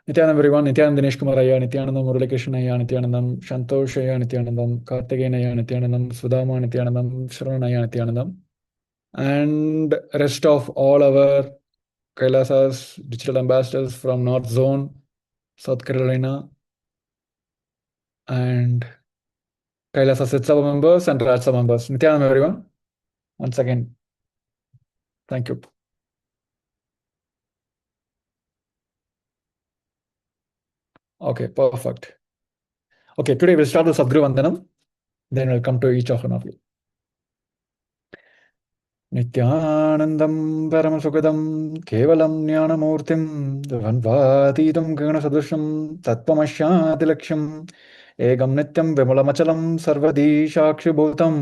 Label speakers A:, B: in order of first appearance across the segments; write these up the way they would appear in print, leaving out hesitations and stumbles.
A: Nityanandam everyone, Nityanandam Dinesh Kumar Ayya, Nityanandam Muralikrishnan Ayya, Nityanandam Santosh Ayya, Nityanandam Karthikeyan Ayya, Nityanandam Sudama, Nityanandam Shravan Ayya, Nityanandam, and rest of all our Kailasas digital ambassadors from North Zone, South Carolina, and Kailasa Sitsava members and Rajsa members. Nityanandam everyone, once again, thank you. Okay, perfect. Okay, today we'll start with Sadguru Vandanam, then we'll come to each of you. नित्यानन्दं परमसुखदं केवलं ज्ञानमूर्तिं द्वन्द्वातीतं गगनसदृशं तत्त्वमस्यादिलक्ष्यम् एकं नित्यं विमलमचलं सर्वधी साक्षिभूतं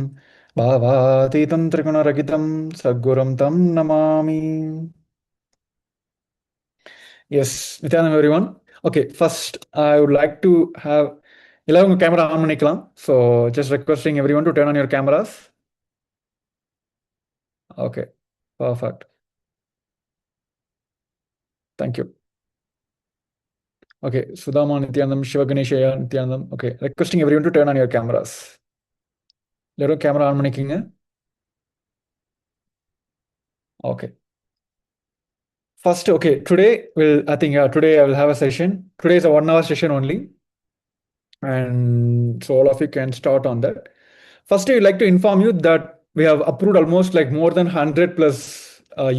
A: भावातीतं त्रिगुणरहितं सद्गुरुं तं Namami. Yes, Nityanandam everyone. Okay, first I would like to have எல்லாரும் உங்க camera on பண்ணிக்கலாம். So just requesting everyone to turn on your cameras. Okay, perfect. Thank you. Okay, Sudama Nityanandam, Shiva Ganeshaya Nityanandam. Okay, requesting everyone to turn on your cameras. எல்லாரும் camera on பண்ணிக்கிங்க. Okay. First, okay, today today I will have a session. Today is a 1 hour session only. And so all of you can start on that. First, I would like to inform you that we have approved almost like more than 100 plus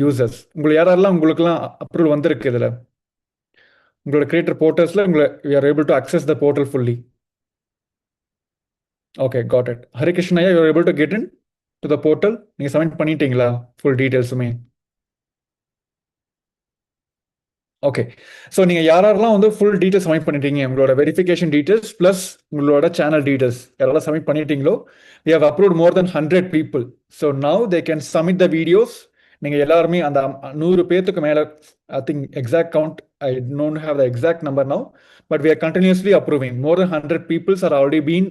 A: users. உங்களுக்கெல்லாம் approval வந்திருக்கு இதுல. உங்களோட creator portals we are able to access the portal fully. Okay, got it. Hare Krishna, you are able to get in to the portal. நீங்க submit பண்ணிட்டீங்களா full detailsமே? Okay, so நீங்கள் யாரெல்லாம் வந்து full details submit பண்ணிட்டீங்க, உங்களோட verification details plus உங்களோட channel details யாரெல்லாம் submit பண்ணிட்டீங்களோ, we have approved more than 100 people. So now they can submit the videos. நீங்கள் எல்லாருமே அந்த 100 பேத்துக்கு மேலே, I think exact count, I don't have the exact number now, but we are continuously approving. More than 100 people are already been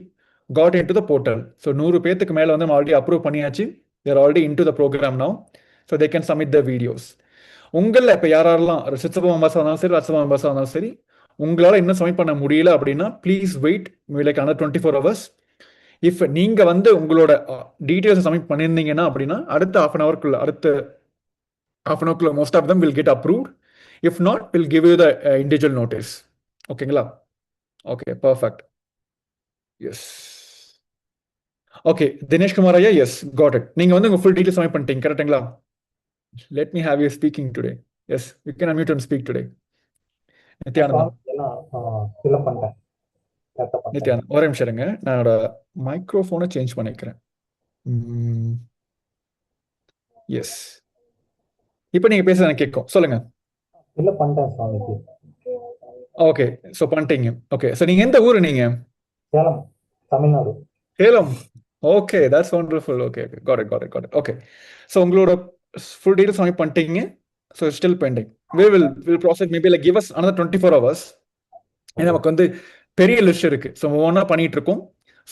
A: got into the portal. So 100 பேத்துக்கு மேலே வந்து நம்ம already approve பண்ணியாச்சு. They are already into the program now. So they can submit the videos. உங்களில் இப்போ யாரெல்லாம் சித்சபா மெம்பர்ஸாக இருந்தாலும் சரி, ராஜ்சபா மெம்பர்ஸாக இருந்தாலும் சரி, உங்களால் இன்னும் சப்மிட் பண்ண முடியல அப்படின்னா please wait like another 24 hours. If நீங்கள் வந்து உங்களோட டீட்டெயில்ஸ் சப்மிட் பண்ணியிருந்தீங்கன்னா அப்படின்னா அடுத்த half an hourக்குள்ள most of them will get approved. If not will give you the individual notice. ஓகேங்களா? Okay, perfect. Yes, okay. Dinesh Kumar ஐயா, எஸ், காட் இட். நீங்கள் வந்து உங்கள் ஃபுல் டீட்டெயில்ஸ் சப்மிட் பண்ணிட்டீங்க, கரெக்டுங்களா? Let me have you speaking today. Yes, you can unmute and speak today. Nithyanandam, Nithyanandam ஒரே நிமிஷம் இருங்க, நான் என்னோட மைக்ரோஃபோனை சேஞ்ச் பண்ணிக்கிறேன். எஸ், இப்போ நீங்க பேசுறது எனக்கு கேட்கும், சொல்லுங்க. ஓகே, ஸோ பண்ணிட்டீங்க. ஓகே, ஸோ நீங்க எந்த ஊர்? நீங்க
B: Salem, Tamil Nadu.
A: Salem, okay, that's wonderful. Okay, okay, got it, got it, got it. Okay, so உங்களோட ஃபுல் டீடைல்ஸ் சப்மிட் பண்ணிட்டீங்க. So still bending. Will process maybe like give us another 24 hours. ஏன்னா நமக்கு வந்து பெரிய லிஸ்ட் இருக்கு. ஸோ ஒவ்வொன்றா பண்ணிட்டு இருக்கோம்.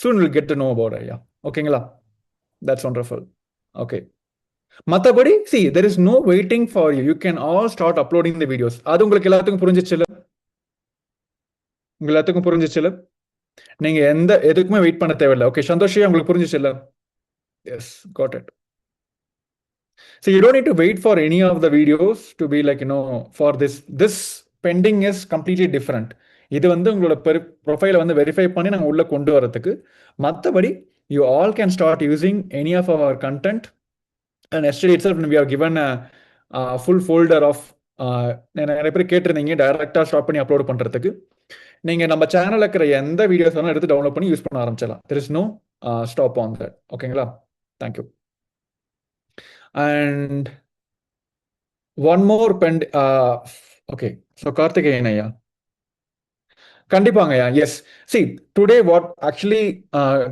A: Soon will get to know about ஐயா. ஓகேங்களா? That's wonderful. ஓகே, மற்றபடி see there is no waiting for you. You can all start uploading the videos. அது உங்களுக்கு எல்லாத்துக்கும் புரிஞ்சிச்சுல? உங்க எல்லாத்துக்கும் புரிஞ்சிச்சுல? நீங்க எதுக்குமே வெயிட் பண்ண தேவையில்லை. ஓகே, சந்தோஷம், உங்களுக்கு புரிஞ்சிச்சுல? Yes, got it. So you don't need to wait for any of the videos to be like, for this pending is completely different. இது வந்து உங்களோட ப்ரொஃபைலை வந்து வெரிஃபை பண்ணி நாங்கள் உள்ள கொண்டு வரதுக்கு. மற்றபடி you all can start using any of our content. And yesterday itself we have given a full folder of நிறைய பேர் கேட்டிருந்தீங்க டைரக்டாக ஸ்டார்ட் பண்ணி அப்லோட் பண்ணுறதுக்கு. நீங்கள் நம்ம சேனலில் இருக்கிற எந்த வீடியோஸ் வேணாலும் எடுத்து டவுன்லோட் பண்ணி யூஸ் பண்ண ஆரம்பிச்சிடலாம். There is no stop on that. ஓகேங்களா? Thank you. And one more okay, so Karthikeyan ஐயா, கண்டிப்பாங்க ஐயா. Yes, see today what actually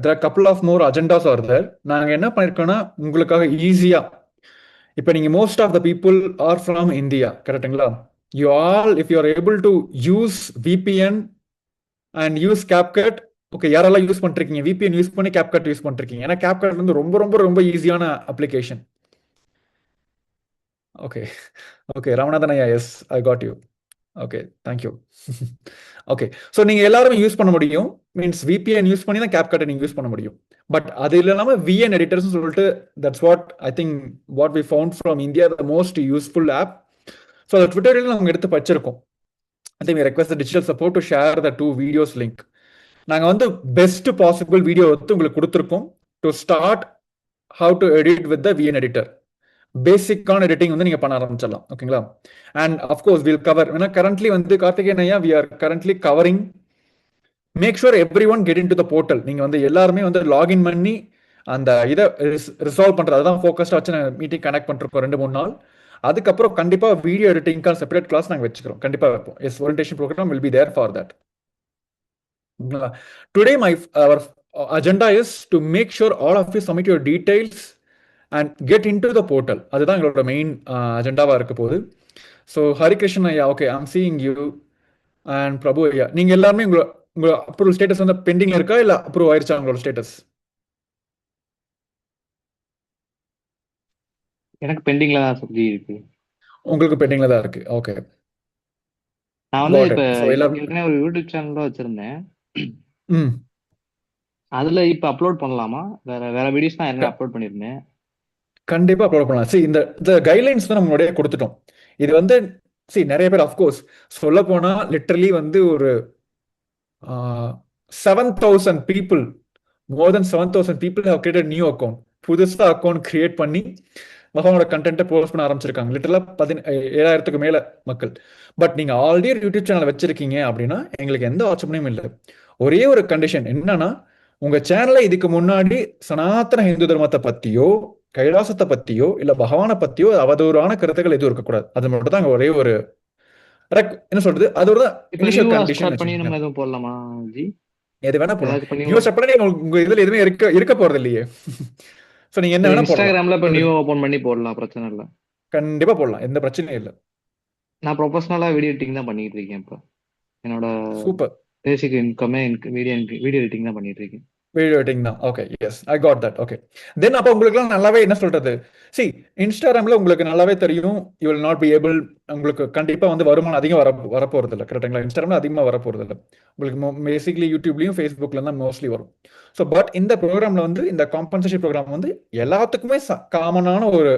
A: there are couple of more agendas are there. நாங்கள் என்ன பண்ணியிருக்கோன்னா உங்களுக்காக ஈஸியாக, இப்போ நீங்கள் most of the people are from India, கரெக்டுங்களா? You all if you are able to use VPN and use CapCut. Okay, யாரெல்லாம் use பண்ணிருக்கீங்க? VPN use பண்ணி கேப்கட் யூஸ் பண்ணிருக்கீங்க. ஏன்னா கேப்கட் வந்து ரொம்ப ரொம்ப ரொம்ப ஈஸியான application. Okay, okay, Ramanathan, yes, I got you. Okay, thank you. Okay, so நீங்க எல்லாருமே யூஸ் பண்ண முடியும். மீன்ஸ் விபிஎன் யூஸ் பண்ணி தான் CapCut நீங்க யூஸ் பண்ண முடியும். பட் அது இல்லாம விஎன் எடிட்டர்ஸ் சொல்லிட்டு that's what I think what we found from India the most useful app. So அதை ட்விட்டரில் நம்ம எடுத்து வச்சிருக்கோம். I think request digital support to share the 2 videos link. நாங்கள் வந்து பெஸ்ட் பாசிபிள் வீடியோ வந்து உங்களுக்கு கொடுத்துருக்கோம் to start how to edit with the VN editor. பேசிக்கான எடிட்டிங் வந்து நீங்க பண்ண ஆரம்பிச்சிடலாம். ஓகேங்களா? அண்ட் அஃப்கோர்ஸ் வில் கவர், ஏன்னா கரண்ட்லி வந்து கார்த்திகேயன் ஐயா we are currently covering make sure everyone get into the portal. நீங்க வந்து எல்லாருமே வந்து லாகின் பண்ணி அந்த இதை ரிசால்வ் பண்றது அதான் ஃபோக்கஸ்டா வச்சு நாங்கள் மீட்டிங் கனெக்ட் பண்ணிருக்கோம் 2-3 நாள். அதுக்கப்புறம் கண்டிப்பா வீடியோ எடிட்டிங்கான செப்பரேட் கிளாஸ் நாங்கள் வச்சுக்கிறோம். கண்டிப்பா வைப்போம். Yes, orientation program will be there for that. Today our agenda is to make sure all of you submit your details and get into the portal. அதுதான் எங்களோட மெயின் அஜெண்டாவா இருக்க போகுது. ஸோ ஹரிகிருஷ்ணன் ஐயா, okay, I'm seeing you. And Prabhu ஐயா, நீங்க எல்லாருமே உங்க approval status வந்து பெண்டிங்ல இருக்கா இல்ல அப்ரூவ் ஆயிருச்சா உங்களோட ஸ்டேட்டஸ்?
C: எனக்கு பெண்டிங்ல தான் சப்ஜி இருக்கு.
A: உங்களுக்கு பெண்டிங்ல தான் இருக்கு. ஓகே,
C: நான் வந்து
A: காட்
C: இப்ப
A: இட். ஸோ எல்லாரும்
C: ஏற்கனவே ஒரு யூடியூப் சேனல் வச்சிருந்தேன்.
A: ம்
C: அதுல இப்ப அப்லோட் பண்ணலாமா? வேற வேற வீடியோஸ் தான் ஏற்கனவே அப்லோட் பண்ணிருந்தேன்.
A: கண்டிப்பா அப்லோட் பண்ணலாம். சரி, இந்த கைட்லைன்ஸ் தான் நம்ம முன்னாடியே கொடுத்துட்டோம். இது வந்து நிறைய பேர் அஃப்கோர்ஸ் சொல்ல போனா லிட்டரலி வந்து ஒரு 7,000 people, more than 7,000 people have created new account. புதுசா அக்கௌண்ட் கிரியேட் பண்ணி மகானோட கண்டென்ட்டை போஸ்ட் பண்ண ஆரம்பிச்சிருக்காங்க. லிட்டரலா 7,000க்கு மேல மக்கள். பட் நீங்க ஆல்ரெடி யூடியூப் சேனல் வச்சிருக்கீங்க அப்படின்னா எங்களுக்கு எந்த ஆட்சேபனையும் இல்லை. ஒரே ஒரு கண்டிஷன் என்னன்னா, உங்க சேனலை இதுக்கு முன்னாடி சனாதன இந்து தர்மத்தை பத்தியோ கைலாசத்தை பத்தியோ இல்ல பகவானை பத்தியோ அவதூறான கருத்துக்கள் எதுவும் இருக்கக்கூடாது. அது மட்டும் தான் ஒரே ஒரு என்ன சொல்றது, அது ஒரு
C: இப்ப
A: இனிஷியல்
C: நியூவா
A: கண்டிஷன்
C: ஸ்டார்ட் பண்ணி
A: வச்சுக்கோங்க.
C: நம்ம எதுவும் போடலாமா ஜி?
A: எது வேணா போடலாம்.
C: ஏதாச்சும் பண்ணி
A: நியூஸ் அப்படி உங்க இதுல எதுவுமே இருக்க போறது இல்லையே. சோ நீங்க என்ன வேணா போடலாம்.
C: இன்ஸ்டாகிராம்ல இப்ப நியூ ஓபன் பண்ணி போடலாம், பிரச்சனை இல்ல.
A: கண்டிப்பா போடலாம், எந்த பிரச்சனையும் இல்லை.
C: நான் ப்ரொஃபஷனலா வீடியோ எடிட்டிங் தான் பண்ணிட்டு இருக்கேன். இப்ப என்னோட
A: சூப்பர்.
C: பேசிக் இன்கமே வீடியோ எடிட்டிங் தான் பண்ணிட்டு இருக்கேன்.
A: வீடியோ எடிட்டிங் தான். Okay, yes, I got that. Okay, then அப்போ உங்களுக்குலாம் நல்லாவே என்ன சொல்றது, இன்ஸ்டாகிராம்ல உங்களுக்கு நல்லாவே தெரியும், you will not be able, உங்களுக்கு கண்டிப்பா வந்து வருமானம் அதிகம் வரப்போறது இல்லை. கரெக்டுங்களா? இன்ஸ்டாகிராம்ல அதிகமாக வரப்போறது இல்லை. உங்களுக்கு பேசிக்லி யூடியூப்லயும் ஃபேஸ்புக்ல தான் மோஸ்ட்லி வரும். ஸோ பட் இந்த ப்ரோக்ராம்ல வந்து இந்த காம்பன்சேஷன் ப்ரோக்ராம் வந்து எல்லாத்துக்குமே காமனான ஒரு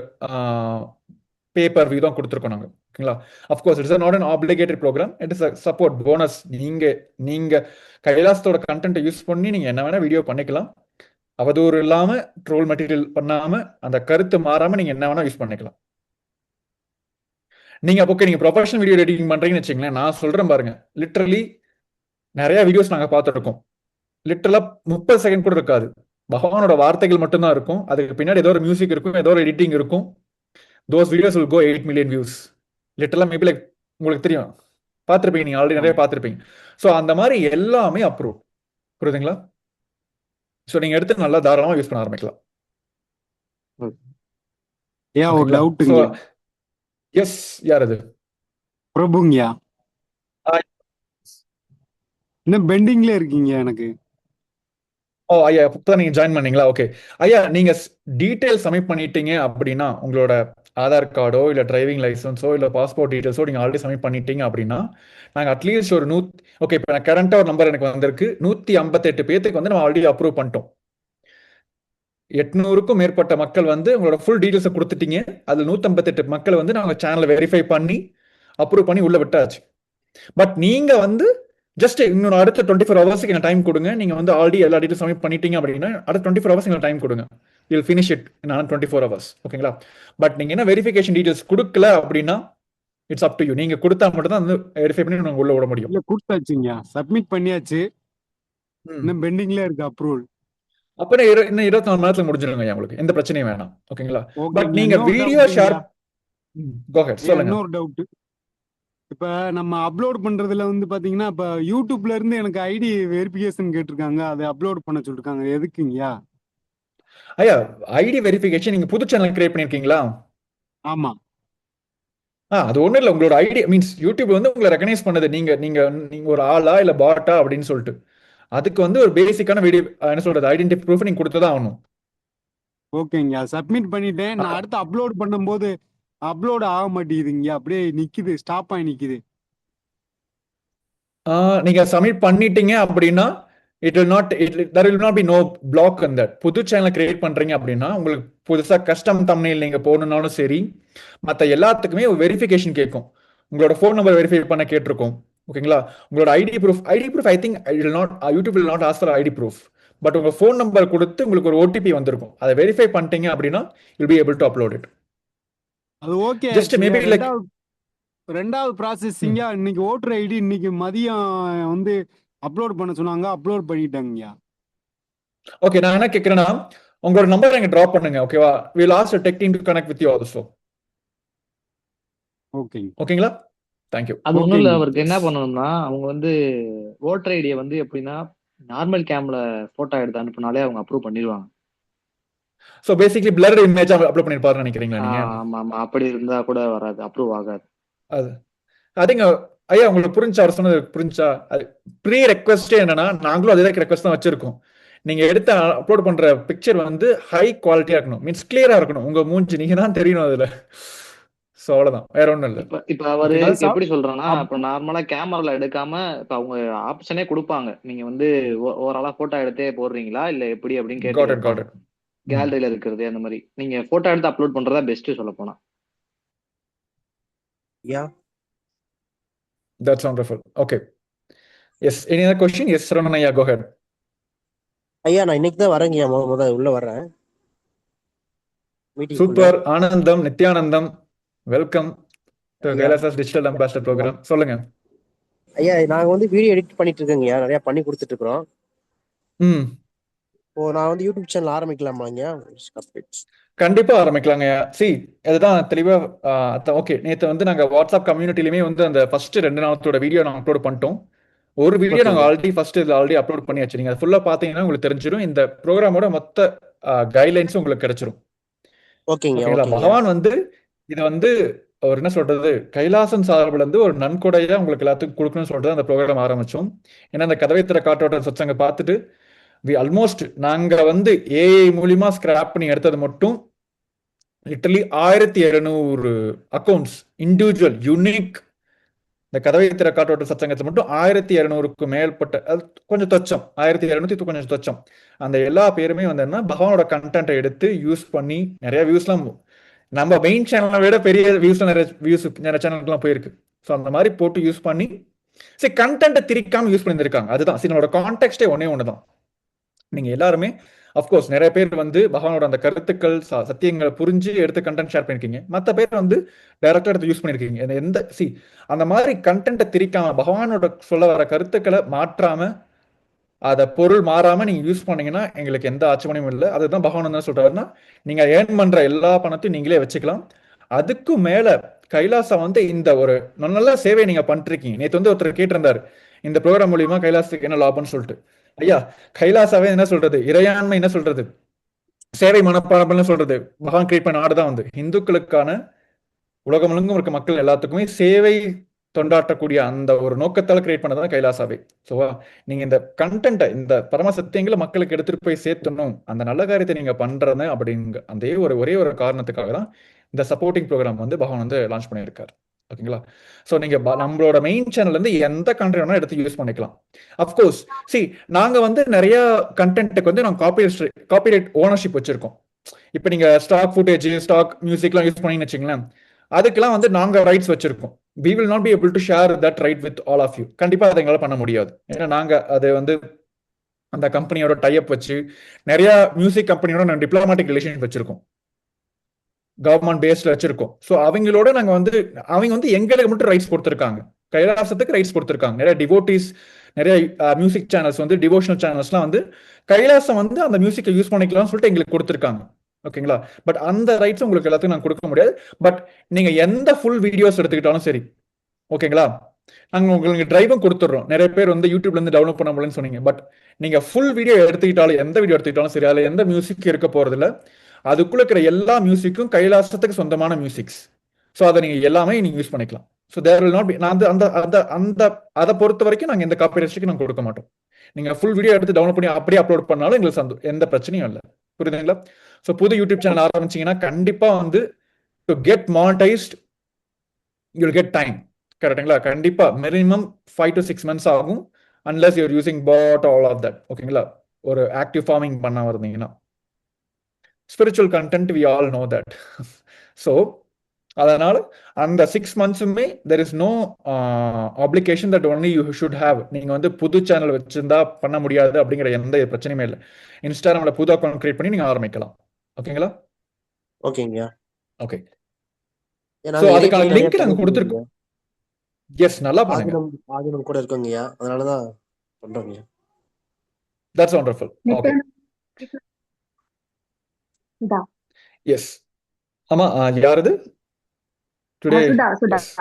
A: பேப்பர் வியூ தான் கொடுத்துருக்கோம் நாங்கள். ஓகேங்களா? Of course it's not an obligated program, it is support bonus. நீங்க கைலாசத்தோட கண்டென்ட் யூஸ் பண்ணி நீங்க என்ன வேணா வீடியோ பண்ணிக்கலாம். அவதூறு இல்லாம, ட்ரோல் மெட்டீரியல் பண்ணாம, அந்த கருத்து மாறாம நீங்க என்ன வேணா யூஸ் பண்ணிக்கலாம். நீங்க ஓகே, நீங்க ப்ரொஃபஷனல் வீடியோ எடிட்டிங் பண்றீங்கன்னு வச்சுங்களேன், நான் சொல்றேன் பாருங்க, லிட்டரலி நிறைய வீடியோஸ் நாங்க பார்த்துருக்கோம். லிட்டரலா 30 செகண்ட் கூட இருக்காது. பகவானோட வார்த்தைகள் மட்டும்தான் இருக்கும். அதுக்கு பின்னாடி ஏதோ ஒரு மியூசிக் இருக்கும், ஏதோ ஒரு எடிட்டிங் இருக்கும். Those videos will go 8 million views. லிட்டரலா மேபி லைக் உங்களுக்கு தெரியும், பார்த்துருப்பீங்க, நீங்க ஆல்ரெடி நிறைய பார்த்துருப்பீங்க. ஸோ அந்த மாதிரி எல்லாமே அப்ரூவ். புரியுதுங்களா? ஸோ நீங்க எடுத்து நல்லா தாராளமா யூஸ் பண்ண ஆரம்பிக்கலாம்.
D: ஏன் ஒரு டவுட்டுங்க.
A: எஸ், யார் அது?
D: பிரபுங்கயா, இன்னும் பெண்டிங்ல இருக்கீங்க எனக்கு.
A: ஓ ஐயா, இப்பதான் நீங்க ஜாயின் பண்ணீங்களா? ஓகே ஐயா, நீங்க டீடைல்ஸ் சப்மிட் பண்ணிட்டீங்க அப்படின்னா, உங்களோட ஆதார் கார்டோ இல்ல டிரைவிங் லைசன்ஸோ இல்ல பாஸ்போர்ட் டீடைல்ஸோ நீங்க ஆல்ரெடி சப்மிட் பண்ணிட்டீங்க அப்படின்னா, நாங்க அட்லீஸ்ட் ஒரு ஓகே, இப்போ கரண்டா ஒரு நம்பர் எனக்கு வந்திருக்கு, 158 பேத்துக்கு வந்து நம்ம ஆல்ரெடி அப்ரூவ் பண்ணிட்டோம். 800க்கும் மேற்பட்ட மக்கள் வந்து உங்களோட ஃபுல் டீடைல்ஸை கொடுத்துட்டீங்க. அது 158 மக்கள் வந்து நாங்க சேனலை வெரிஃபை பண்ணி அப்ரூவ் பண்ணி உள்ள விட்டாச்சு. பட் நீங்க வந்து ஜஸ்ட் இன்னொரு அடுத்த 24 ஹவர்ஸ்க்கு எனக்கு டைம் கொடுங்க. நீங்க வந்து ஆல்ரெடி எல்லா டீடைல்ஸ் சப்மிட் பண்ணிட்டீங்க அப்படின்னா அடுத்த 24 ஹவர்ஸ் எங்களுக்கு டைம் கொடுங்க. Will finish it in 24 hours. ஓகேங்களா? பட் நீங்க என்ன வெரிஃபிகேஷன் டீடைல்ஸ் கொடுக்கல அப்படின்னா இட்ஸ் அப் டு யூ. நீங்க கொடுத்தா மட்டும் தான் வந்து வெரிஃபை பண்ணி நாங்க உள்ள விட முடியும்.
D: இல்ல, கொடுத்தாச்சுங்க, சப்மிட் பண்ணியாச்சு, இன்னும் பெண்டிங்ல இருக்கு அப்ரூவல்.
A: அப்ப இன்னும் 24 மணி நேரத்துல முடிஞ்சிருங்க உங்களுக்கு, எந்த பிரச்சனையும் வேணாம். ஓகேங்களா? பட் நீங்க
D: இன்னொரு
A: வீடியோ
D: doubt
A: ஷேர்
D: ஐயா.
A: சொல்லுங்க.
D: இன்னொரு டவுட், இப்ப நம்ம அப்லோட் பண்றதுல வந்து பாத்தீங்கன்னா, இப்ப யூடியூப்ல இருந்து எனக்கு ஐடி வெரிஃபிகேஷன் கேட்டிருக்காங்க, அதை அப்லோட் பண்ண சொல்லிருக்காங்க, எதுக்குங்கயா?
A: ஐயா, ஐடி வெரிஃபிகேஷன் நீங்க புது சேனல் கிரியேட் பண்ணிருக்கீங்களா?
D: ஆமா.
A: அது ஒண்ணும் இல்ல, உங்களோட ஐடி மீன்ஸ் யூடியூப் வந்து உங்களை ரெகனைஸ் பண்ணது, நீங்க நீங்க நீங்க ஒரு ஆளா இல்ல பாட்டா அப்படின்னு சொல்லிட்டு. அதுக்கு வந்து ஒரு பேசிக்கான வீடியோ என்ன சொல்றது, ஐடென்டி ப்ரூஃப் நீங்க கொடுத்துதான் ஆகணும்.
D: ஓகேங்க, சப்மிட் பண்ணிட்டேன். நான் அடுத்து அப்லோட் பண்ணும்போது அப்லோட் ஆக மாட்டேங்குதுங்க, அப்படியே நிக்குது, ஸ்டாப் ஆகி நிக்குது.
A: நீங்க சப்மிட் பண்ணிட்டீங்க அப்படின்னா there will not be no block on that. புது சேனல் கிரியேட் பண்றீங்க அப்படின்னா உங்களுக்கு புதுசா கஸ்டம் தம்ப்நெயில் நீங்க போடணும்னாலும் சரி, மற்ற எல்லாத்துக்குமே ஒரு வெரிஃபிகேஷன் கேட்கும். உங்களோட ஃபோன் நம்பர் வெரிஃபை பண்ண கேட்டிருக்கும். ஓகேங்களா? உங்களோட ID proof I think YouTube will not ask for ID proof. But உங்க ஃபோன் நம்பர் கொடுத்து உங்களுக்கு ஒரு ஓடிபி வந்திருக்கும். அதை வெரிஃபை பண்ணிட்டீங்க அப்படின்னா you'll be able to upload it.
D: அது ஓகே.
A: Just maybe like
D: ரெண்டாவது ப்ராசஸிங்கா இன்னைக்கு ஓட்டர் ஐடி இன்னைக்கு மதியம் வந்து அப்லோட் பண்ண சொன்னாங்க, அப்லோட் பண்ணிட்டாங்கய்யா.
A: ஓகே, நான் என்ன கேட்கிறேன்னா உங்களோட நம்பர் எங்க டிராப் பண்ணுங்க. ஓகேவா? we'll ask the tech team to connect with you also.
D: Okay
A: ஓகேங்களா? தேங்க்யூ.
C: அது ஒண்ணும் இல்ல,
D: ஓகேங்க.
C: அவருக்கு என்ன பண்ணணும்னா அவங்க வந்து ஓட்டர் ஐடியை வந்து எப்படின்னா நார்மல் கேம்ல போட்டோ எடுத்து அனுப்புனாலே அவங்க அப்ரூவ் பண்ணிடுவாங்க.
A: So basically blurred image upload பண்ணிருப்பாருன்னு நினைக்கிறீங்களா நீங்க?
C: ஆமா ஆமா, அப்படி இருந்தா கூட வராது, அப்ரூவ் ஆகாது.
A: அது அதுங்க ஐயா உங்களுக்கு புரிஞ்சா? அவர் சொன்னது புரிஞ்சா? அது ப்ரீ ரெக்வஸ்டே என்னன்னா நாங்களும் அதே ரெக்வஸ்ட் தான் வச்சிருக்கோம். நீங்க எடுத்து அப்லோட் பண்ற பிக்சர் வந்து ஹை குவாலிட்டியா இருக்கணும், மீன்ஸ் கிளியரா இருக்கணும். உங்க மூஞ்சி நீங்க தான் தெரியணும் அதுல. ஸோ அவ்வளவுதான், வேற ஒன்றும் இல்லை.
C: இப்ப அவரு
D: ஓகேங்களா?
C: எப்படி சொல்றான்னா, இப்ப நார்மலா கேமரால எடுக்காம இப்ப அவங்க ஆப்ஷனே கொடுப்பாங்க, நீங்க வந்து ஓவராலா போட்டோ எடுத்தே போடுறீங்களா இல்ல எப்படி அப்படின்னு
A: Got
C: கேட்டு
A: it, got it.
C: கேலரியில இருக்கிறது அந்த மாதிரி நீங்க போட்டோ எடுத்து அப்லோட் பண்றதா பெஸ்ட் சொல்ல போனா.
E: Yeah.
A: That's wonderful. Okay. Yes, any other question? Yes, Saranana, yeah, go ahead.
E: ஐயா நான் இன்னைக்கு தான் வரேங்கய்யா, முத உள்ள வர்றேன் மீட்டிங்.
A: சூப்பர். ஆனந்தம், நித்யானந்தம், வெல்கம் டு
E: ஐயா.
A: கைலாசாஸ் டிஜிட்டல் அம்பாசிடர் ப்ரோக்ராம். சொல்லுங்க.
E: ஐயா நாங்க வந்து வீடியோ எடிட் பண்ணிட்டு இருக்கோங்கய்யா, நிறைய பண்ணி கொடுத்துட்டு இருக்கிறோம்.
A: ம்
E: இப்போ நான் வந்து யூடியூப் சேனல் ஆரம்பிக்கலாமாங்கய்யா?
A: கண்டிப்பா ஆரம்பிக்கலாங்க. சி அதுதான் தெளிவா. ஓகே, நேற்று வந்து நாங்க வாட்ஸ்அப் கம்யூனிட்டிலுமே வந்து அந்த ஃபர்ஸ்ட் 2 நாளத்தோட வீடியோ நாங்கள் அப்லோட் பண்ணிட்டோம். ஒரு வீடியோ நாங்கள் ஆல்ரெடி ஃபர்ஸ்ட் இதில் ஆல்ரெடி அப்லோட் பண்ணியாச்சு. நீங்க ஃபுல்லா பாத்தீங்கன்னா உங்களுக்கு தெரிஞ்சிடும். இந்த ப்ரோக்ராமோட மொத்த கைட்லைன்ஸும் உங்களுக்கு கிடைச்சிரும்.
E: ஓகேங்க.
A: ஓகேங்களா? பகவான் வந்து இதை வந்து அவர் என்ன சொல்றது, கைலாசம் சார்பில் இருந்து ஒரு நன்கொடையா உங்களுக்கு எல்லாத்துக்கும் கொடுக்கணும்னு சொல்லிட்டு அந்த ப்ரோக்ராம் ஆரம்பிச்சோம். ஏன்னா அந்த கதவை திற காற்றோட்ட சத்சங்க பார்த்துட்டு ஆல்மோஸ்ட் நாங்க வந்து ஏஐ மூலியமா ஸ்கிராப் பண்ணி எடுத்தது மட்டும் லிட்டரலி 1700 அக்கௌண்ட்ஸ் இண்டிவிஜுவல் யூனிக். இந்த கதவை திற காற்றோட்ட சத்சங்கத்தை மட்டும் 1700க்கு மேற்பட்ட, அது கொஞ்சம் தொச்சம், 1700 கொஞ்சம் தொச்சம். அந்த எல்லா பேருமே வந்து என்ன பகவானோட கண்டென்ட்டை எடுத்து யூஸ் பண்ணி நிறைய வியூஸ்லாம் நம்ம மெயின் சேனலை விட பெரிய வியூஸ்லாம் நிறைய சேனலுக்குலாம் போயிருக்கு. ஸோ அந்த மாதிரி போட்டு யூஸ் பண்ணி சரி கண்டென்ட்டை திரிக்காம யூஸ் பண்ணியிருக்காங்க. அதுதான் சரி, என்னோட கான்டெக்ஸ்டே ஒன்று தான். நீங்க எல்லாருமே அஃப்கோர்ஸ் நிறைய பேர் வந்து பகவானோட அந்த கருத்துக்கள் சத்தியங்களை புரிஞ்சு எடுத்து கண்டென்ட் ஷேர் பண்ணிருக்கீங்க. மற்ற பேர் வந்து டைரக்டா எடுத்து யூஸ் பண்ணிருக்கீங்க. எந்த அந்த மாதிரி கண்டென்ட்டை திரிக்காம பகவானோட சொல்ல வர கருத்துக்களை மாற்றாம அதை பொருள் மாறாம நீங்க யூஸ் பண்ணீங்கன்னா எங்களுக்கு எந்த ஆட்சேபனையும் இல்லை. அதுதான் பகவான் என்ன சொல்றாருன்னா, நீங்க ஏர்ன் பண்ற எல்லா பணத்தையும் நீங்களே வச்சுக்கலாம். அதுக்கு மேல கைலாசம் வந்து இந்த ஒரு நல்ல சேவை நீங்க பண்ணிருக்கீங்க. நேற்று வந்து ஒருத்தர் கேட்டிருந்தாரு, இந்த ப்ரோக்ராம் மூலியமா கைலாசத்துக்கு என்ன லாபம்னு சொல்லிட்டு. ஐயா கைலாசாவே என்ன சொல்றது, இறையாண்மை என்ன சொல்றது, சேவை மனப்பான்மைன்னு சொல்றது. பகவான் கிரியேட் பண்ண நாடுதான் வந்து இந்துக்களுக்கான உலகம் முழுங்கும் இருக்க மக்கள் எல்லாத்துக்குமே சேவை தொண்டாற்றக்கூடிய அந்த ஒரு நோக்கத்தால் கிரியேட் பண்ணதான் கைலாசாவே. ஸோ நீங்க இந்த கண்டென்ட்டை இந்த பரம சத்தியங்களை மக்களுக்கு எடுத்துட்டு போய் சேர்த்தணும், அந்த நல்ல காரியத்தை நீங்க பண்றது அப்படிங்க அந்த ஒரே ஒரு காரணத்துக்காக தான் இந்த சப்போர்ட்டிங் ப்ரோக்ராம் வந்து பகவான் வந்து லான்ச் பண்ணியிருக்காரு. ஓகேங்களா? ஸோ நீங்க நம்மளோட மெயின் சேனல்ல இருந்து எந்த கண்டென்ட் வேணா எடுத்து யூஸ் பண்ணிக்கலாம். அஃப்கோர்ஸ் நாங்க வந்து நிறைய கண்டென்ட்டுக்கு வந்து நாங்கள் காப்பிரைட் ஓனர்ஷிப் வச்சிருக்கோம். இப்போ நீங்க ஸ்டாக் ஃபுட்டேஜ், ஸ்டாக் மியூசிக்லாம் யூஸ் பண்ணீங்கன்னு வச்சுங்களேன், அதுக்கெல்லாம் வந்து நாங்க ரைட்ஸ் வச்சிருக்கோம். we will not be able to share that right with all of you. கண்டிப்பா அதை எங்களால் பண்ண முடியாது. ஏன்னா நாங்க அது வந்து அந்த கம்பெனியோட டைப் வச்சு நிறைய மியூசிக் கம்பெனியோட நாங்கள் டிப்ளமேட்டிக் ரிலேஷன்ஷிப் வச்சிருக்கோம், கவர்மெண்ட் பேஸ்ல வச்சிருக்கோம். ஸோ அவங்களோட நாங்க வந்து அவங்க வந்து எங்களுக்கு மட்டும் ரைட்ஸ் கொடுத்துருக்காங்க, கைலாசத்துக்கு ரைட்ஸ் கொடுத்துருக்காங்க. நிறைய டிவோட்டிஸ், நிறைய மியூசிக் சேனல்ஸ் வந்து டிவோஷனல் சேனல்ஸ்லாம் வந்து கைலாசம் வந்து அந்த மியூசிக்கை யூஸ் பண்ணிக்கலாம்னு சொல்லிட்டு எங்களுக்கு கொடுத்துருக்காங்க. ஓகேங்களா? பட் அந்த ரைட்ஸ் உங்களுக்கு எல்லாத்துக்கும் நான் கொடுக்க முடியாது. பட் நீங்க எந்த ஃபுல் வீடியோஸ் எடுத்துக்கிட்டாலும் சரி, ஓகேங்களா, நாங்கள் உங்களுக்கு டிரைவும் கொடுத்துட்றோம். நிறைய பேர் வந்து யூடியூப்ல இருந்து டவுன்லோட் பண்ண முடியலன்னு சொன்னீங்க. பட் நீங்க ஃபுல் வீடியோ எடுத்துக்கிட்டாலும் எந்த வீடியோ எடுத்துக்கிட்டாலும் சரி, அதில் எந்த மியூசிக் இருக்க போறது இல்லை. அதுக்குள்ள இருக்கிற எல்லா மியூசிக்கும் கைலாசத்துக்கு சொந்தமான மியூசிக்ஸ். ஸோ அதை நீங்க எல்லாமே நீங்க யூஸ் பண்ணிக்கலாம். So there will not be, நான் அந்த அதை பொறுத்த வரைக்கும் நாங்கள் எந்த காப்பிரைட்ஸ்க்கு நாங்கள் கொடுக்க மாட்டோம். நீங்க ஃபுல் வீடியோ எடுத்து டவுன்லோட் பண்ணி அப்படியே அப்லோட் பண்ணாலும் எங்களுக்கு எந்த பிரச்சனையும் இல்லை. புரியுதுங்களா? ஸோ புது யூடியூப் சேனல் ஆரம்பிச்சீங்கன்னா கண்டிப்பா வந்து to get monetized you will get time. கரெக்டுங்களா? கண்டிப்பா மினிமம் 5 to 6 months ஆகும். Unless you're using bot all of that. ஓகேங்களா? ஒரு ஆக்டிவ் ஃபார்மிங் பண்ண இருந்தீங்கன்னா spiritual content we all know that. So அதனால அந்த 6 monthsமே there is no application that only you should have. நீங்க வந்து புது சேனல் வச்சிருந்தா பண்ண முடியாது அப்படிங்கிற எந்த பிரச்சனையுமே இல்லை. இன்ஸ்டாகிராம்ல புது அக்கௌண்ட் கிரியேட் பண்ணி நீங்க ஆரம்பிக்கலாம். ஓகேங்களா?
E: ஓகேங்கய்யா.
A: ஓகே. ஸோ
E: நாங்க
A: அதுக்கான
E: இணையத்தில் நிறைய
A: லிங்க் நாங்கள்
E: பண்ணிட்டு
A: கொடுத்துருக்கோம்.
E: இருக்கோங்க.
A: எஸ், நல்லா பண்ணுங்க.
E: ஆதினம் கூட இருக்கோங்கய்யா, அதனாலதான் பண்றோங்கய்யா.
A: That's wonderful. Okay.
F: Sudha.
A: Yes. ஆமா, யாரது டுடே?
F: சுதா.
A: எஸ்.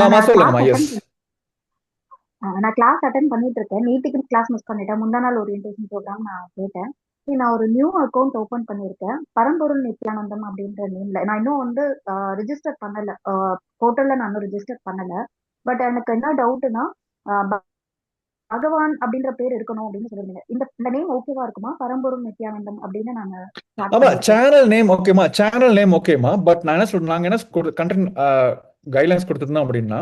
A: ஆமா, சொல்லுங்கம்மா.
F: நான்
A: எஸ்.
F: கிளாஸ் அட்டன் பண்ணிட்டு இருக்கேன். நேற்றுக்கு கிளாஸ் மிஸ் பண்ணிட்டேன். முந்தா நாள் ஓரியன்டேஷன் ப்ரோக்ராம் நான் கேட்டேன். நான் ஒரு நியூ அக்கௌண்ட் ஓபன் பண்ணியிருக்கேன். பரம்பொருள் நித்யானந்தம் அப்படின்ற நேம்ல. நான் இன்னும் வந்து ரிஜிஸ்டர் பண்ணல. போர்ட்டல்ல நான் இன்னும் ரிஜிஸ்டர் பண்ணல. பட் எனக்கு என்ன டவுட்னா, பகவான் அப்படின்ற பேர் இருக்கணும் அப்படின்னு சொல்லுங்க. இந்த நேம் ஓகேவா இருக்குமா? பரம்பொருள் நித்யானந்தம் அப்படின்னு நாங்க
A: ஆமா, சேனல் நேம் ஓகேமா, சேனல் நேம் ஓகேமா. பட் நான் என்ன சொல்றேன், நாங்க என்ன கண்டென்ட் கைட்லைன்ஸ் கொடுத்துருந்தோம் அப்படின்னா,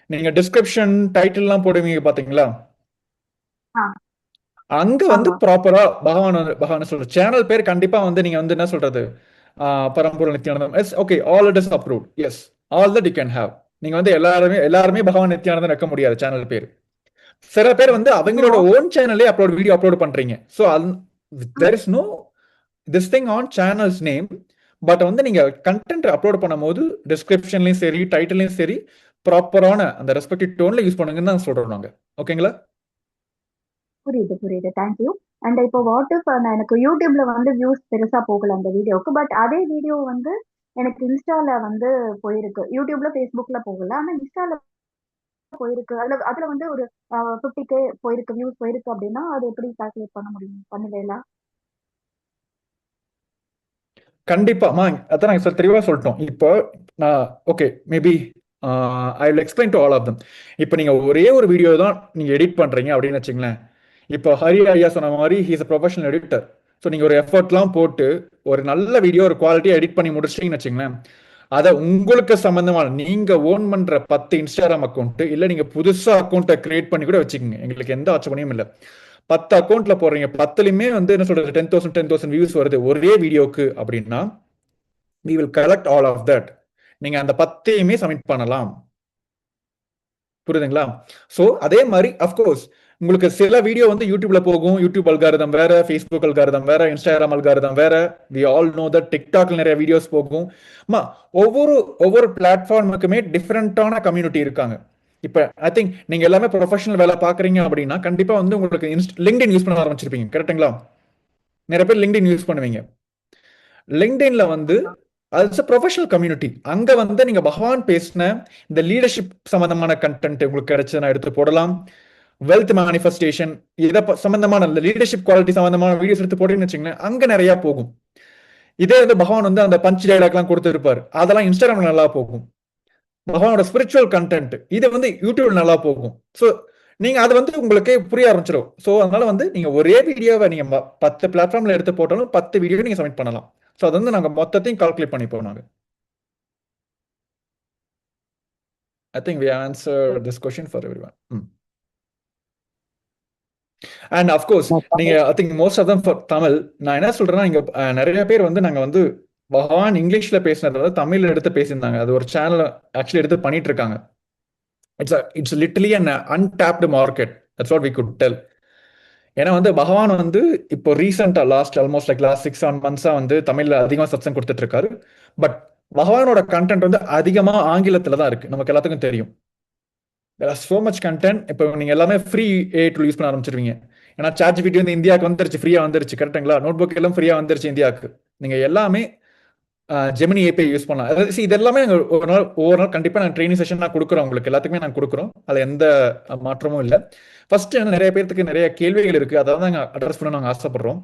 A: நீங்க டிஸ்கிரிப்ஷன் டைட்டில்லாம் போடுவீங்க பாத்தீங்களா? அங்க வந்து ப்ராப்பரா பகவான் சொல்ற சேனல் பேர் கண்டிப்பா வந்து நீங்க வந்து என்ன சொல்றது, பரம்பொருள் Nithyanandam. Yes, okay, all it is approved. Yes, all that you can have. நீங்க வந்து எல்லாருமே பகவான் நித்யானந்தம் வைக்க முடியாது சேனல் பேர். சில பேர் வந்து அவங்களோட ஓன் சேனல்லே வீடியோ அப்லோட் பண்றீங்க. So there is no this thing on channels name. But வந்து நீங்க கண்டென்ட் அப்லோட் பண்ணும்போது டிஸ்கிரிப்ஷன்லயும் சரி, டைட்டிலையும் சரி, ப்ராப்பரான அந்த ரெஸ்பெக்டிவ் டோன்ல யூஸ் பண்ணுங்கன்னு தான் சொல்றோம் நாங்க. ஓகேங்களா?
F: புரியுது. தேங்க்யூ. அண்ட் இப்போ வாட் இஃப் எனக்கு யூடியூப்ல வந்து வியூஸ் பெருசா போகல அந்த வீடியோவுக்கு. பட் அதே வீடியோ வந்து எனக்கு இன்ஸ்டால வந்து போயிருக்கு. யூடியூப்ல, ஃபேஸ்புக்ல போகல. ஆனா இன்ஸ்டால போயிருக்கு. அதுல வந்து ஒரு 50K போயிருக்கு, வியூஸ் போயிருக்கு அப்படின்னா அது எப்படி கால்குலேட் பண்ண முடியும்? பண்ணுவேலா?
A: கண்டிப்பாமா, அதான் நாங்க தெளிவா சொல்லிட்டோம். இப்போ நான் okay, maybe I will explain to all of them. இப்போ நீங்க ஒரே ஒரு வீடியோ தான் நீங்க எடிட் பண்றீங்க அப்படின்னு வச்சுங்களேன். இப்போ ஹரி ஐயா சொன்ன மாதிரி he's a professional editor. So நீங்க ஒரு எஃபர்ட்லாம் போட்டு ஒரு நல்ல வீடியோ ஒரு குவாலிட்டியா எடிட் பண்ணி முடிச்சிட்டீங்கன்னு வச்சுங்களேன். அதை உங்களுக்கு சம்பந்தமான நீங்க ஓன் பண்ற 10 இன்ஸ்டாகிராம் அக்கௌண்ட், இல்ல நீங்க புதுசா அக்கௌண்ட்டை கிரியேட் பண்ணி கூட வச்சுக்கோங்க. எங்களுக்கு எந்த ஆட்சேபனையும் இல்லை. 10 அக்கௌண்ட்ல போடுறீங்க, 10லையுமே வந்து என்ன சொல்றது 10,000 வியூஸ் வருது ஒரே வீடியோக்கு அப்படின்னா, we will collect all of that. நீங்க அந்த 10யுமே சப்மிட் பண்ணலாம். புரியுதுங்களா? சோ அதே மாதிரி அஃப்கோர்ஸ் உங்களுக்கு சில வீடியோ வந்து யூடியூப்ல போகும். யூடியூப் அல்காரிதம் வேற, ஃபேஸ்புக் அல்காரிதம் வேற, இன்ஸ்டாகிராம் அல்காரிதம் வேற. we all know that டிக்டாக்ல நிறைய வீடியோஸ் போகும். ஒவ்வொரு பிளாட்ஃபார்முக்குமே டிஃப்ரெண்டான கம்யூனிட்டி இருக்காங்க. இப்ப ஐ திங்க் நீங்க எல்லாமே ப்ரொஃபஷனல் வேலை பாக்குறீங்க அப்படின்னா கண்டிப்பா வந்து உங்களுக்கு லிங்க்டின் யூஸ் பண்ண ஆரம்பிச்சிருப்பீங்க. கரெக்டுங்களா? நிறைய பேர் லிங்க்டின் யூஸ் பண்ணுவீங்க. லிங்க்டின்ல வந்து அது ப்ரொஃபஷனல் கம்யூனிட்டி. அங்க வந்து நீங்க பகவான் பேசின இந்த லீடர்ஷிப் சம்பந்தமான கண்டென்ட் உங்களுக்கு கிடைச்சதுன்னா எடுத்து போடலாம். வெல்த் மேனிஃபெஸ்டேஷன் இதை சம்பந்தமான லீடர்ஷிப் குவாலிட்டி சம்பந்தமான வீடியோஸ் எடுத்து போட்டீங்கன்னு வச்சுங்களேன், அங்க நிறைய போகும். இதே வந்து பகவான் வந்து அந்த பஞ்ச் டைலாக்லாம் கொடுத்துருப்பாரு, அதெல்லாம் இன்ஸ்டாகிராம்ல நல்லா போகும். பகவானோட ஸ்பிரிச்சுவல் கண்டென்ட் இது வந்து யூடியூப்ல நல்லா போகும். ஸோ நீங்க அது வந்து உங்களுக்கு புரிய ஆரம்பிச்சிடும். ஸோ அதனால வந்து நீங்க ஒரே வீடியோவை நீங்க 10 பிளாட்ஃபார்ம்ல எடுத்து போட்டாலும் 10 வீடியோ நீங்க சப்மிட் பண்ணலாம். ஸோ அது வந்து நாங்க மொத்தத்தையும் கால்குலேட் பண்ணிப்போம் நாங்க. I think we answered this question for everyone. And of course, நீங்க I think most of them for Tamil. நான் என்ன சொல்றேன்னா, இங்க நிறைய பேர் வந்து நாங்க வந்து பகவான் இங்கிலீஷ்ல பேசினதை தமிழ்ல எடுத்து பேசியிருந்தாங்க. அது ஒரு சேனல் ஆக்சுவலி எடுத்து பண்ணிட்டு இருக்காங்க. It's literally an untapped market. That's what we could tell. ஏன்னா வந்து பகவான் வந்து இப்போ ரீசெண்டா ஆல்மோஸ்ட் லைக் லாஸ்ட் 6-7 months வந்து தமிழ்ல அதிகமா சத்சங்கம் கொடுத்துட்டு இருக்காரு. பட் பகவானோட கண்டென்ட் வந்து அதிகமா ஆங்கிலத்துல தான் இருக்கு. நமக்கு எல்லாத்துக்கும் தெரியும். There are so much content. இப்போ நீங்க எல்லாமே ஃப்ரீ ஏ டூல் யூஸ் பண்ண ஆரம்பிச்சிருவீங்க. ஏன்னா ChatGPT வந்து இந்தியாவுக்கு வந்துருச்சு, ஃப்ரீயா வந்துருச்சு. கரெக்டுங்களா? நோட்புக் எல்லாம் ஃப்ரீயா வந்துருச்சு இந்தியாவுக்கு. நீங்க எல்லாமே ஜெமினி ஏபிஐ யூஸ் பண்ணலாம். இது எல்லாமே ஒவ்வொரு நாள் கண்டிப்பா நாங்கள் ட்ரைனிங் செஷன் நான் கொடுக்குறோம். உங்களுக்கு எல்லாத்துக்குமே நாங்கள் கொடுக்குறோம். அதுல எந்த மாற்றமும் இல்லை. ஃபர்ஸ்ட் நிறைய பேருக்கு நிறைய கேள்விகள் இருக்கு, அதாவது நாங்கள் அட்ரஸ் பண்ண நாங்கள் ஆசைப்படுறோம்.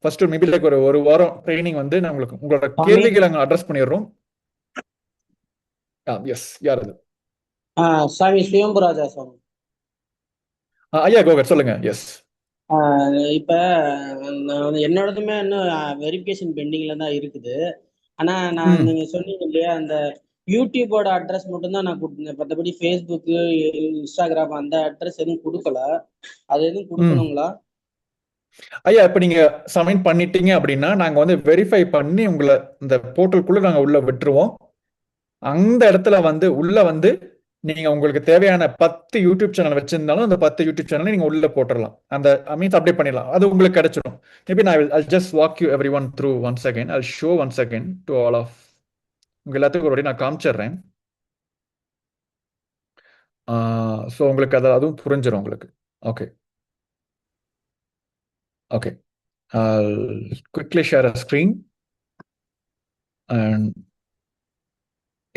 A: ஃபர்ஸ்ட் மேபி லைக் ஒரு வாரம் ட்ரைனிங் வந்து உங்களுக்கு உங்களோட கேள்விகளை நாங்கள் அட்ரஸ் பண்ணிடுறோம். எஸ், யார் அது?
G: சாமி சுயம்புராஜா சாமி.
A: ஐயா கோகர் சொல்லுங்க. எஸ்,
G: இப்ப என்னோடதுமே இன்னும் வெரிஃபிகேஷன் பெண்டிங்ல தான் இருக்குது. ஆனா நீங்க சொன்னீங்க இல்லையா, அந்த யூடியூபோட அட்ரஸ் மட்டும்தான் நான் கொடுத்துருந்தேன். மற்றபடி ஃபேஸ்புக்கு, இன்ஸ்டாகிராம் அந்த அட்ரஸ் எதுவும் கொடுக்கல. அது எதுவும்
A: ம்
G: கொடுக்கணுங்களா?
A: ஐயா இப்ப நீங்க சப்மிட் பண்ணிட்டீங்க அப்படின்னா நாங்க வந்து வெரிஃபை பண்ணி உங்களை இந்த போர்ட்டலுக்குள்ள நாங்க உள்ள விட்டுருவோம். அந்த இடத்துல வந்து உள்ள வந்து நீங்க உங்களுக்கு தேவையான 10 யூடியூப் சேனல் வச்சிருந்தாலும் அந்த 10 யூடியூப் சேனல் நீங்க உள்ள போட்டுடலாம். அந்த மீன்ஸ் அப்டேட் பண்ணிடலாம். அது உங்களுக்கு கிடைச்சிடும். மேபி நான் I'll just walk you everyone through once again. I'll show once again to all of உங்க எல்லாத்துக்கும் ஒரு வாட்டி நான் காமிச்சிடுறேன். ஸோ உங்களுக்கு அதுவும் புரிஞ்சிடும் உங்களுக்கு. Okay okay I'll quickly share a screen and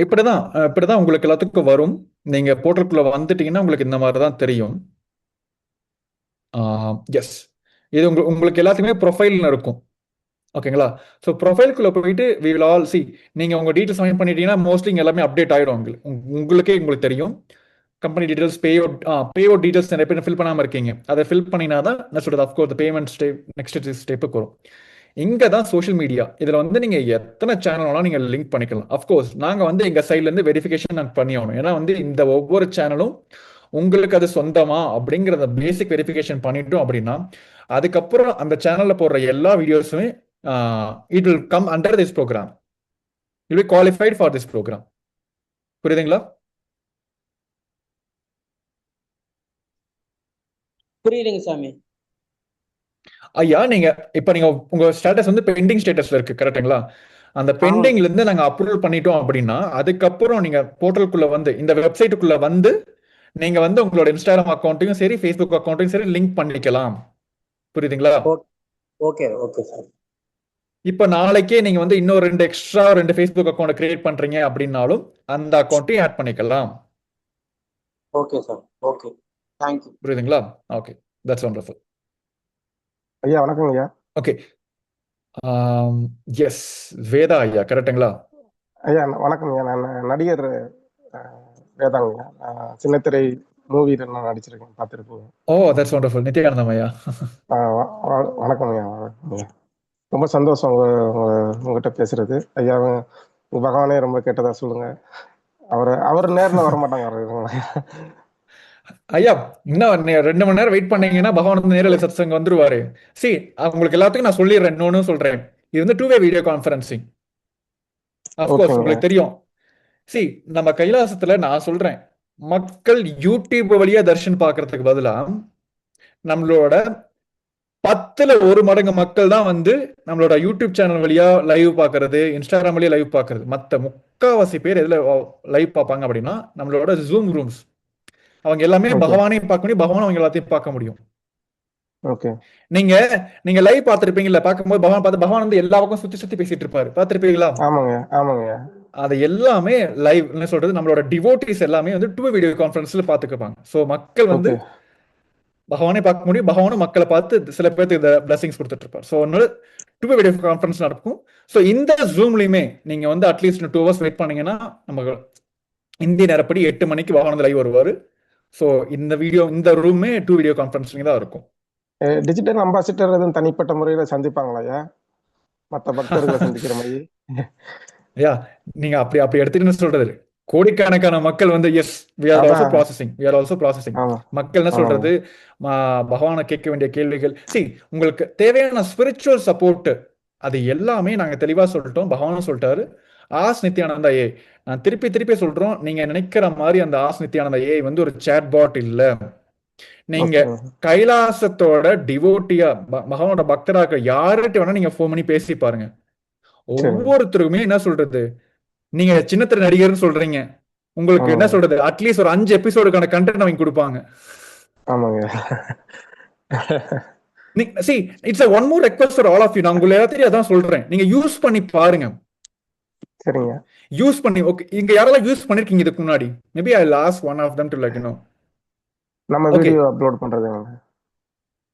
A: இப்படிதான் உங்களுக்கு எல்லாத்துக்கும் வரும். நீங்க போர்ட்டலுக்குள்ள வந்துட்டீங்கன்னா உங்களுக்கு இந்த மாதிரி தான் தெரியும். எஸ் இது உங்களுக்கு எல்லாத்துக்குமே ப்ரொஃபைல்னு இருக்கும். ஓகேங்களா? ஸோ ப்ரொஃபைலுக்குள்ள போயிட்டு we will all see நீங்க உங்க டீட்டெயில்ஸ் சப்மிட் பண்ணிட்டீங்கன்னா மோஸ்ட்லி இங்க எல்லாமே அப்டேட் ஆயிடும். உங்களுக்கு தெரியும். கம்பெனி டீடைல்ஸ் பேஅவுட் டீடைல்ஸ் நிறைய பேர் ஃபில் பண்ணாம இருக்கீங்க. அதை ஃபில் பண்ணினா தான் நான் சொல்றது அஃப்கோர்ஸ் பேமெண்ட் ஸ்டெப் நெக்ஸ்ட் ஸ்டெப்புக்கு வரும். இங்க தான் சோஷியல் மீடியா. இதுல வந்து நீங்க எத்தனை சேனல் நீங்க லிங்க் பண்ணிக்கலாம். அஃப்கோர்ஸ் நாங்க வந்து எங்க சைட்ல இருந்து வெரிஃபிகேஷன் நாங்க பண்ணி ஆகணும். ஏன்னா வந்து இந்த ஒவ்வொரு சேனலும் உங்களுக்கு அது சொந்தமா அப்படிங்கறத பேசிக் வெரிஃபிகேஷன் பண்ணிட்டோம் அப்படின்னா அதுக்கப்புறம் அந்த சேனல்ல போடுற எல்லா வீடியோஸுமே it will come under this program. Will be qualified for this program. புரியுதுங்களா?
G: புரியுதுங்க சாமி.
A: ஐயா நீங்க உங்க ஸ்டேட்டஸ் வந்து பெண்டிங் ஸ்டேட்டஸ்ல இருக்கு கரெக்ட்டுங்களா? அந்த பெண்டிங்ல இருந்து நாங்க அப்ரூவல் பண்ணிட்டோம் அப்படின்னா அதுக்கப்புறம் நீங்க போர்ட்டலுக்குள்ள வந்து இந்த வெப்சைட்டுக்குள்ள வந்து நீங்க வந்து உங்களோட இன்ஸ்டாகிராம் அக்கௌண்ட்டையும் சரி ஃபேஸ்புக் அக்கௌண்ட்டையும் சரி லிங்க் பண்ணிக்கலாம். புரியுதுங்களா?
G: Okay okay sir.
A: இப்ப நாளைக்கே நீங்க வந்து இன்னொரு 2 ஃபேஸ்புக் அக்கௌண்ட் கிரியேட் பண்றீங்க அப்படின்னாலும் அந்த அக்கௌண்ட்டையும் ஆட் பண்ணிக்கலாம்.
G: Okay sir. Okay thank you.
A: புரியுதுங்களா? Okay that's wonderful.
H: ஐயா வணக்கம் ஐயா.
A: ஓகே எஸ் வேதா ஐயா கரெக்ட்டுங்களா?
H: ஐயா வணக்கம் ஐயா. நான் நடிகர் வேதாங்க ஐயா. சின்னத்திரை மூவில நான் நடிச்சிருக்கேன், பார்த்துருக்கீங்க.
A: Oh that's wonderful. நித்யானந்தம் ஐயா.
H: வணக்கம் ஐயா. வணக்கம் ஐயா. ரொம்ப சந்தோஷம் உங்ககிட்ட பேசுறது ஐயா. பகவானே ரொம்ப கேட்டதா சொல்லுங்க. அவர் நேரில் வர மாட்டாங்க.
A: ஐயா இன்னும் 2 மணி நேரம் வெயிட் பண்ணீங்கன்னா பகவான் நேரில் சத்சங்க வந்துருவாரு. சி உங்களுக்கு எல்லாத்துக்கும் நான் சொல்லிடுறேன். இன்னொன்னு சொல்றேன். இது வந்து 2-way வீடியோ கான்ஃபரன்சிங். அஃப்கோர்ஸ் உங்களுக்கு தெரியும். சி நம்ம கைலாசத்துல நான் சொல்றேன் மக்கள் யூடியூப் வழியா தர்ஷன் பாக்குறதுக்கு பதிலா நம்மளோட 10ல் 1 மடங்கு மக்கள் தான் வந்து நம்மளோட யூடியூப் சேனல் வழியா லைவ் பாக்குறது, இன்ஸ்டாகிராம் வழியா லைவ் பாக்குறது. மத்த முக்காவாசி பேர் எதுல லைவ் பார்ப்பாங்க அப்படின்னா நம்மளோட ஜூம் ரூம்ஸ். அவங்க எல்லாமே பகவானையும் பார்க்க முடியும், பகவான் அவங்க எல்லாத்தையும் பார்க்க முடியும்.
H: ஓகே
A: நீங்க லைவ் பார்த்திருப்பீங்கல்ல, பார்க்கும்போது பகவான் வந்து எல்லா பக்கம் சுத்தி பேசிட்டு இருப்பாரு, பார்த்திருப்பீங்களா?
H: ஆமாங்க ஆமாங்க.
A: அது எல்லாமே லைவ் என்ன சொல்றது நம்மளோட டிவோட்டிஸ் எல்லாமே வந்து 2-way வீடியோ கான்ஃபரன்ஸ்ல பாத்துக்குப்பாங்க. சோ மக்கள் வந்து பகவானே பார்க்க முடியும், பகவானும் மக்களை பார்த்து சில பேருக்கு இந்த பிளஸிங்ஸ் கொடுத்துட்டு இருப்பார். ஸோ அதனால 2-way வீடியோ கான்ஃபரன்ஸ் நடக்கும். ஸோ இந்த ஜூம்லயுமே நீங்க வந்து அட்லீஸ்ட் 2 hours வெயிட் பண்ணீங்கன்னா நமக்கு இந்திய நேரப்படி 8 மணிக்கு பகவான் லைவ் வருவாரு. ஸோ இந்த ரூமே 2 வீடியோ கான்ஃபரன்ஸ்லிங் தான் இருக்கும்.
H: டிஜிட்டல் அம்பாசிடர் எதுவும் தனிப்பட்ட முறையில சந்திப்பாங்களா மற்ற பக்தர்களை சந்திக்கிற மாதிரி?
A: ஐயா நீங்க அப்படி எடுத்துக்கிட்டு சொல்றது கோடிக்கணக்கான மக்கள் வந்து S we are also processing. மக்கள் என்ன சொல்றது பகவானை கேட்க வேண்டிய கேள்விகள். உங்களுக்கு தேவையான ஸ்பிரிச்சுவல் சப்போர்ட் அது எல்லாமே நாங்க தெளிவா சொல்லிட்டோம். பகவானும் சொல்லிட்டாரு. ஆஸ் நித்யானந்தா ஏ நான் திருப்பி சொல்றோம். நீங்க நினைக்கிற மாதிரி அந்த ஆஸ் நித்யானந்தா ஏ வந்து ஒரு சேட் பாட் இல்ல. நீங்க கைலாசத்தோட டிவோட்டியா பகவானோட பக்தராக யார்கிட்ட வேணா நீங்க ஃபோன் பண்ணி பேசி பாருங்க. ஒவ்வொருத்தருக்குமே என்ன சொல்றது நீங்க சின்னத்திரை நடிகர்னு சொல்றீங்க, உங்களுக்கு என்ன சொல்றது அட்லீஸ்ட் ஒரு 5 எபிசோடுக்கான கண்டென்ட் அவங்க கொடுப்பாங்க.
H: ஆமாங்க.
A: It's one more request for all of you. நான் உங்களுக்கு எல்லாத்தையும் அதான் சொல்றேன், நீங்க யூஸ் பண்ணி பாருங்க.
H: சரிங்க.
A: யூஸ் பண்ணி ஓகே இங்க யாரெல்லாம் யூஸ் பண்ணிருக்கீங்க இதுக்கு முன்னாடி? Maybe I last one of them to let you know.
H: நம்ம வீடியோ அப்லோட் பண்றதுங்க.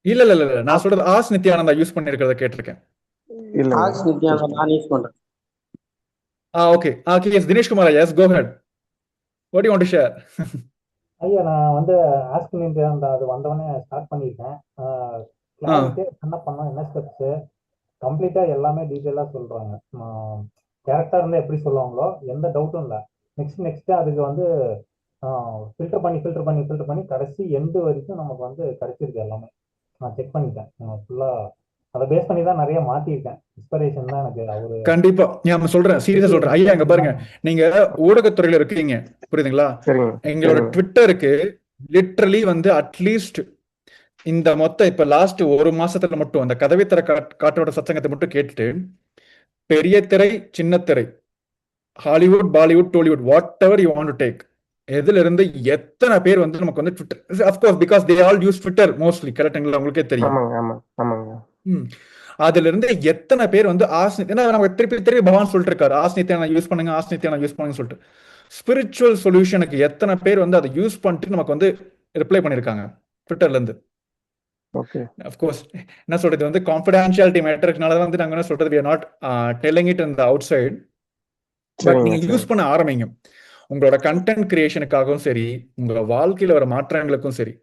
A: இல்ல நான் சொல்றது ஆஸ் நித்யானந்தா யூஸ் பண்ணிருக்கிறத கேட்டிருக்கேன்.
H: இல்ல
G: ஆஸ் நித்யானந்தா நான் யூஸ் பண்றேன்.
A: Okay yes Dinesh Kumar yes go ahead. What do you want to share?
B: ஐயா நான் வந்து ஆஸ்க் நித்யானந்தா அது வந்தவொடனே ஸ்டார்ட் பண்ணிட்டேன். என்ன பண்ணோம், என்ன ஸ்டெப்ஸ் கம்ப்ளீட்டா எல்லாமே டீட்டெயிலா சொல்றாங்க. கரெக்டா இருந்தா எப்படி சொல்லுவாங்களோ எந்த டவுட்டும் இல்லை. நெக்ஸ்ட் அதுக்கு வந்து ஃபில்டர் பண்ணி கடைசி எண்டு வரைக்கும் நமக்கு வந்து கிடைச்சிருக்கு எல்லாமே. நான் செக் பண்ணிட்டேன் ஃபுல்லா. அதை பேஸ் பண்ணி தான் நிறைய மாத்திருக்கேன். இன்ஸ்பிரேஷன் தான் எனக்கு அவரு.
A: கண்டிப்பா நான் சொல்றேன், சீரியஸா சொல்றேன் ஐயா. இங்க பாருங்க, நீங்க ஊடகத்துறையில இருக்கீங்க, புரியுதுங்களா?
H: சரிங்க
A: எங்களோட
H: சரிங்க
A: ட்விட்டருக்கு லிட்ரலி வந்து அட்லீஸ்ட் இந்த மொத்த இப்ப லாஸ்ட் ஒரு மாசத்துல மட்டும் அந்த கதவை திற காற்றோட சச்சங்கத்தை மட்டும் கேட்டுட்டு, பெரிய திரை சின்ன திரை, Hollywood Bollywood Tollywood, what ever you want to take, எதுல இருந்து எத்தனை பேர் வந்து நமக்கு வந்து Twitter, of course because they all use Twitter mostly, கரெக்டுங்களா? உங்களுக்கே தெரியும்.
H: ஆமாங்க ஆமாங்க
A: அதுல இருந்து எத்தனை பேர் வந்து ஏன்னா நம்ம திருப்பி பகவான் சொல்லிட்டு இருக்காரு, ஆஸ்னித்தியான யூஸ் பண்ணுங்க, ஆஸ்னித்தியான யூஸ் பண்ணுங்க சொல்லிட்டு. ஸ்பிரிச்சுவல் சொல்யூஷனுக்கு எத்தனை பேர் வந்து அதை யூஸ் பண்ணிட்டு நமக்கு வந்து ரிப்ளை பண்ணிருக்காங்க ட்விட்டர்ல இருந்து.
H: ஓகே
A: அஃப்கோர்ஸ் என்ன சொல்றது வந்து கான்ஃபிடென்ஷியாலிட்டி மேட்டர்னால வந்து நாங்க என்ன சொல்றது, we are not telling it in the outside, but நீங்க யூஸ் பண்ண ஆரம்பிங்க. உங்களோட கண்டென்ட் கிரியேஷனுக்காகவும் சரி, உங்களோட வாழ்க்கையில வர மாற்றங்களுக்கும் சரி.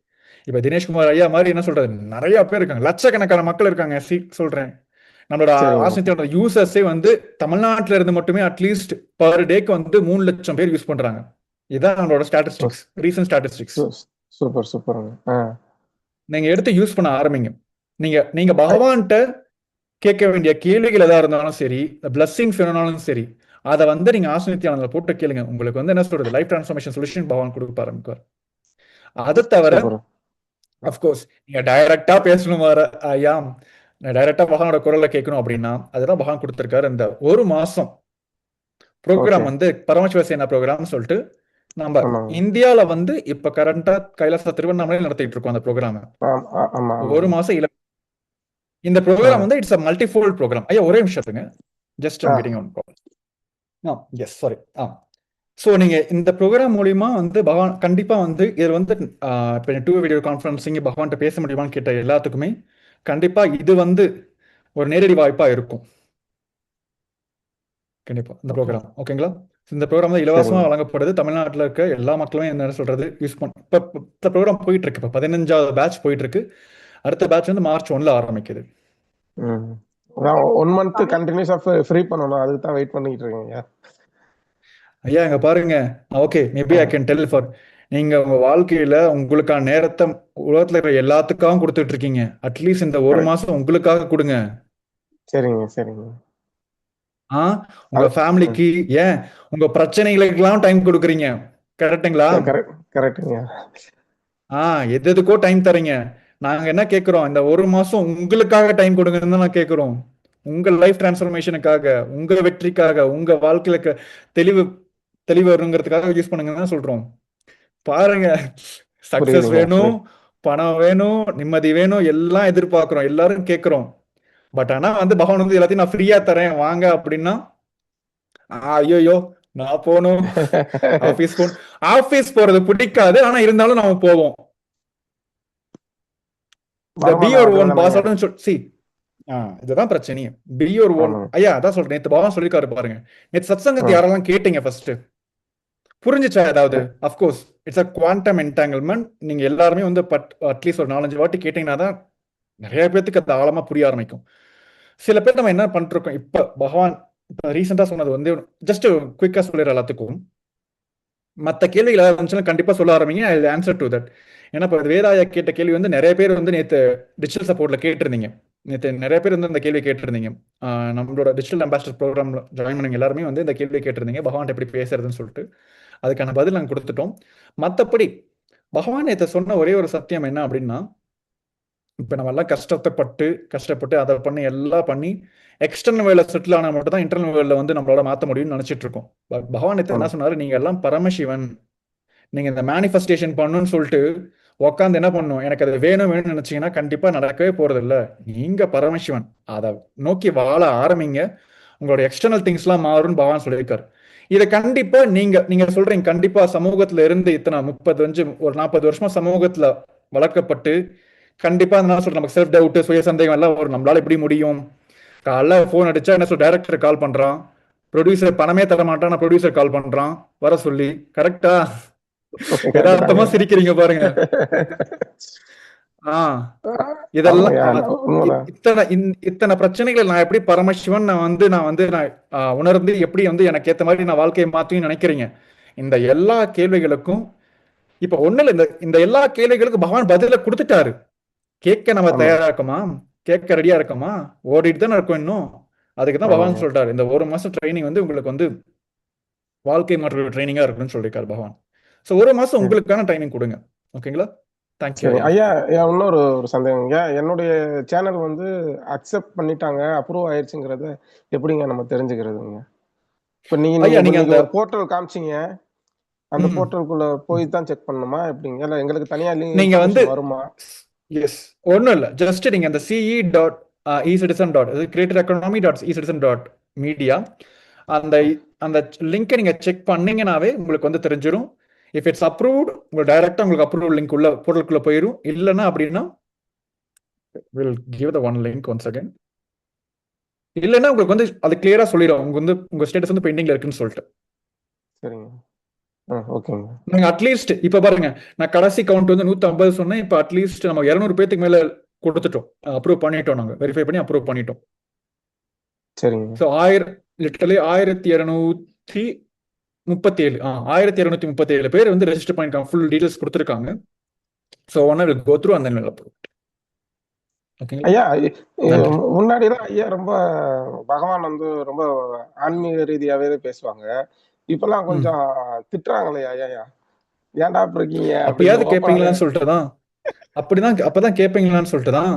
A: இப்ப தினேஷ்குமார் ஐயா மாதிரி என்ன சொல்றது, நிறைய பேர் இருக்காங்க, லட்சக்கணக்கான மக்கள் இருக்காங்க. சொல்றேன், நம்மளோட ஆசிரியரோட யூசர்ஸே வந்து தமிழ்நாட்டில இருந்து மட்டுமே அட்லீஸ்ட் பர் டேக்கு வந்து 3 லட்சம் பேர் யூஸ் பண்றாங்க. இதான் நம்மளோட statistics, recent statistics.
H: Super super.
A: நீங்க எடுத்து யூஸ் பண்ண ஆரம்பிங்க. நீங்க பகவான்கிட்ட கேட்க வேண்டிய கேள்விகள் எதா இருந்தாலும் சரி, பிளஸ்ஸிங்ஸ் வேணும்னாலும் சரி, அதை வந்து நீங்க ஆசிரியத்தியானதை போட்டு கேளுங்க. உங்களுக்கு வந்து என்ன சொல்றது, லைஃப் டிரான்ஸ்ஃபர்மேஷன் சொல்யூஷன் பகவான் கொடுக்க ஆரம்பிப்பார். அதை தவிர அஃப்கோர்ஸ் நீங்க டைரக்டா பேசணும் ஐயா, டைரக்டா பகவானோட குரலை கேட்கணும் அப்படின்னா அதுதான் பகவான் கொடுத்திருக்காரு. இந்த ஒரு மாசம் ப்ரோக்ராம் வந்து பரமசிவ சேனா ப்ரோக்ராம் சொல்லிட்டு நம்ம இந்தியால வந்து இப்ப கரண்டா கைலாச திருவண்ணாமலையில் நடத்திட்டு இருக்கோம் அந்த ப்ரோக்ராம். ஒரு மாசம் இந்த ப்ரோக்ராம் வந்து இட்ஸ் அ மல்டிஃபோல்ட் ப்ரோக்ராம். ஐயா ஒரே நிமிஷத்துங்க, just getting on call. Yes sorry. So நீங்க இந்த ப்ரோக்ராம் மூலியமா வந்து பகவான் கண்டிப்பா வந்து இது வந்து இப்போ 2 வீடியோ கான்ஃபரன்சிங் பகவான்கிட்ட பேச முடியுமான்னு கேட்ட எல்லாத்துக்குமே கண்டிப்பா இது வந்து ஒரு நேரடி வாய்ப்பா இருக்கும். கண்டிப்பா இந்த ப்ரோக்ராம் ஓகேங்களா? இந்த ப்ரோக்ராம் தான் இலவசமா வழங்கப்படுது. தமிழ்நாட்டில் இருக்க எல்லா மக்களுமே என்ன சொல்றது யூஸ் பண்ண. இப்போ ப்ரோக்ராம் போயிட்டு இருக்கு, இப்போ 15வது பேட்ச் போயிட்டு இருக்கு. அடுத்த பேட்ச் வந்து மார்ச் 1ல ஆரம்பிக்குது.
H: 1 மந்த் கண்டினியூஸா ஃப்ரீ பண்ணனும், அதுக்கு தான் வெயிட் பண்ணிட்டு இருக்கீங்க
A: ஐயா. இங்க பாருங்க, okay maybe I can tell for நீங்க உங்க வாழ்க்கையில உங்களுக்கான நேரத்தை உலகத்துல இருக்கிற எல்லாத்துக்காகவும் கொடுத்துட்டு இருக்கீங்க. அட்லீஸ்ட் இந்த ஒரு மாசம் உங்களுக்காக கொடுங்க.
H: சரிங்க சரிங்க.
A: உங்க ஃபேமிலிக்கு, ஏன் உங்க பிரச்சனைகளுக்கெல்லாம் டைம் கொடுக்குறீங்க. கரெக்டுங்களா?
H: கரெக்டுங்க.
A: எதுக்கோ டைம் தரீங்க. நாங்க என்ன கேட்கிறோம், இந்த ஒரு மாசம் உங்களுக்காக டைம் கொடுங்கன்னு தான் நான் கேட்கிறோம். உங்க லைஃப் டிரான்ஸ்ஃபர்மேஷனுக்காக, உங்க வெற்றிக்காக, உங்க வாழ்க்கையில தெளிவு வருங்கிறதுக்காக யூஸ் பண்ணுங்கன்னு தான் சொல்றோம். பாருங்க, சக்சஸ் வேணும், பணம் வேணும், நிம்மதி வேணும், எல்லாம் எதிர்பார்க்கிறோம், எல்லாரும் கேட்கிறோம். பட் ஆனா வந்து பகவான் வந்து எல்லாத்தையும் நான் ஃப்ரீயா தரேன் வாங்க அப்படின்னா, ஐயோ நான் போகணும், ஆபீஸ் போறது பிடிக்காது, ஆனா இருந்தாலும் நாம போவோம். பி யுவர் ஓன் பாஸ் அப்படின்னு சொல்லி இதுதான் பிரச்சனையே. Be your own. ஐயா அதான் சொல்றேன், நேத்து பகவான் சொல்லிருக்காரு பாருங்க. நேத்து சத்சங்கத்தை யாரெல்லாம் கேட்டீங்க ஃபர்ஸ்ட் புரிஞ்சுச்சா ஏதாவது? Of course it's a quantum entanglement. நீங்க எல்லாருமே வந்து அட்லீஸ்ட் ஒரு 4-5 வாட்டி கேட்டீங்கன்னா தான் நிறைய பேருக்கு அது ஆழமா புரிய ஆரம்பிக்கும். சில பேர் நம்ம என்ன பண்ணிட்டு இருக்கோம், இப்ப பகவான் இப்ப ரீசெண்டா சொன்னது வந்து ஜஸ்ட் குயிக்கா சொல்லிடுற எல்லாத்துக்கும். மற்ற கேள்விகள் ஏதாவது இருந்துச்சுன்னா கண்டிப்பா சொல்ல ஆரம்பிங்க, I will answer to that. ஏன்னா இப்போ வேதாயா கேட்ட கேள்வி வந்து நிறைய பேர் வந்து நேற்று டிஜிட்டல் சப்போர்ட்ல கேட்டிருந்தீங்க. நேற்று நிறைய பேர் வந்து இந்த கேள்வி கேட்டிருந்தீங்க. நம்மளோட டிஜிட்டல் அம்பாசிடர் ப்ரோக்ராம்ல ஜாயின் பண்ணீங்க எல்லாருமே வந்து இந்த கேள்வி கேட்டிருந்தீங்க, பகவான் எப்படி பேசுறதுன்னு சொல்லிட்டு. அதுக்கான பதில் நாங்கள் கொடுத்துட்டோம். மற்றபடி பகவான் நேற்று சொன்ன ஒரே ஒரு சத்தியம் என்ன அப்படின்னா, இப்போ நம்ம எல்லாம் கஷ்டப்பட்டு அதை பண்ணி எல்லாம் பண்ணி எக்ஸ்டர்னல் வேலை செட்டில் ஆனால் மட்டும் தான் இன்டர்னல் வேலை வந்து நம்மளோட மாற்ற முடியும்னு நினைச்சிட்டு இருக்கோம். பகவான் நேற்று என்ன சொன்னாரு, நீங்க எல்லாம் பரமசிவன், நீங்க இந்த மேனிஃபெஸ்டேஷன் பண்ணணும்னு சொல்லிட்டு உட்காந்து என்ன பண்ணும், எனக்கு அது வேணும்னு நினைச்சீங்கன்னா கண்டிப்பா நடக்கவே போறது இல்லை. நீங்க பரமசிவன், அதை நோக்கி வாழ ஆரம்பிங்க, உங்களோட எக்ஸ்டர்னல் திங்ஸ் எல்லாம் மாறும்னு பகவான் சொல்லியிருக்காரு. இதை கண்டிப்பா நீங்க சொல்றீங்க, கண்டிப்பா சமூகத்துல இருந்து இத்தனை 40 வருஷமா சமூகத்துல வளர்க்கப்பட்டு கண்டிப்பா என்ன சொல்ற, நமக்கு செல்ஃப் டவுட், சுய சந்தேகம் எல்லாம் ஒரு நம்மளால எப்படி முடியும். காலைல போன் அடிச்சா என்ன சொல்ற, டைரக்டர் கால் பண்றான், ப்ரொடியூசர் பணமே தர மாட்டான், ப்ரொடியூசர் கால் பண்றான் வர சொல்லி. கரெக்டா? யதார்த்தமா சிரிக்கிறீங்க பாருங்க. இதெல்லாம் இத்தனை பிரச்சனைகள் நான் எப்படி பரமசிவன் நான் உணர்ந்து எப்படி வந்து எனக்கு ஏத்த மாதிரி நான் வாழ்க்கையை மாத்தின்னு நினைக்கிறீங்க. இந்த எல்லா கேள்விகளுக்கும் இப்ப ஒண்ணு இல்ல, இந்த எல்லா கேள்விகளுக்கும் பகவான் பதில கொடுத்துட்டாரு. கேட்க நம்ம
H: ஆமா
A: தயாரா இருக்கோமா? கேட்க ரெடியா இருக்கோமா? ஓடிட்டு தானே இருக்கோம் இன்னும். அதுக்கு தான் பகவான்
H: ஆமாங்க
A: சொல்லிட்டாரு, இந்த 1 மாசம் ட்ரைனிங் வந்து உங்களுக்கு வந்து வாழ்க்கை மாற்ற ட்ரைனிங்கா இருக்குன்னு சொல்லியிருக்காரு பகவான். ஸோ 1 மாசம்
H: சரி
A: உங்களுக்கான ட்ரைனிங் கொடுங்க. ஓகேங்களா? தேங்க்யூ
H: சரி
A: ஐயா.
H: ஐயா இன்னொரு ஒரு சந்தேகங்க. என்னுடைய சேனல் வந்து அக்செப்ட் பண்ணிட்டாங்க, அப்ரூவ் ஆயிடுச்சுங்கிறத எப்படிங்க நம்ம தெரிஞ்சுக்கிறதுங்க? இப்ப நீங்க
A: ஐயா நீங்க
H: இன்னைக்கு
A: அந்த
H: ஒரு போர்ட்டல் காமிச்சீங்க, அந்த
A: ம்,
H: போர்ட்டலுக்குள்ள போய் தான் செக் பண்ணணுமா எப்படிங்க? இல்ல எங்களுக்கு தனியா
A: நீங்க வந்து
H: இன்ஃபர்மேஷன் வருமா?
A: எஸ் ஒன்றும் இல்லை, ஜஸ்ட் நீங்க அந்த CE dot ecitizen dot creator economy dot ecitizen dot media அந்த அந்த லிங்கை நீங்க செக் பண்ணீங்கன்னாவே உங்களுக்கு வந்து தெரிஞ்சிடும். இஃப் இட்ஸ் அப்ரூவ்ட் உங்களுக்கு டைரக்டா உங்களுக்கு அப்ரூவ் லிங்க் உள்ள போர்ட்டலுக்குள்ள போயிடும். இல்லைன்னா அப்படின்னா will give the one link once again. இல்லைன்னா உங்களுக்கு வந்து அது கிளியரா சொல்லிடும், உங்க வந்து உங்க ஸ்டேட்டஸ் வந்து பெண்டிங்ல இருக்குன்னு சொல்லிட்டு.
H: சரிங்க. ஓகேங்க.
A: நீங்க அட்லீஸ்ட் இப்ப பாருங்க, நான் கடைசி கவுண்ட் வந்து 150 சொன்னேன். இப்ப அட்லீஸ்ட் நம்ம 200 பேத்துக்கு மேல கொடுத்துட்டோம், அப்ரூவ் பண்ணிட்டோம், நாங்க வெரிஃபை பண்ணி அப்ரூவ் பண்ணிட்டோம்.
H: சரிங்க.
A: ஸோ லிட்டரலி 1237 1237 பேர் வந்து ரெஜிஸ்டர் பண்ணிருக்காங்க, ஃபுல் டீடைல்ஸ் கொடுத்துருக்காங்க. So one will go through அந்த அப்ரூவ். ஓகேங்களா?
H: ஐயா
A: நன்றி.
H: முன்னாடிலாம் ஐயா ரொம்ப பகவான் வந்து ரொம்ப ஆன்மீக ரீதியாவே பேசுவாங்க. இப்பெல்லாம்
A: ம்.
H: கொஞ்சம் திட்டுறாங்களே ஐயா, ஏன்டா இப்படி இருக்கீங்க அப்படின்னு
A: அப்பயாவது
H: ஓப்பனாவே
A: கேட்பீங்களான்னு சொல்லிட்டு தான், அப்பதான் கேட்பீங்களான்னு சொல்லிட்டு தான்.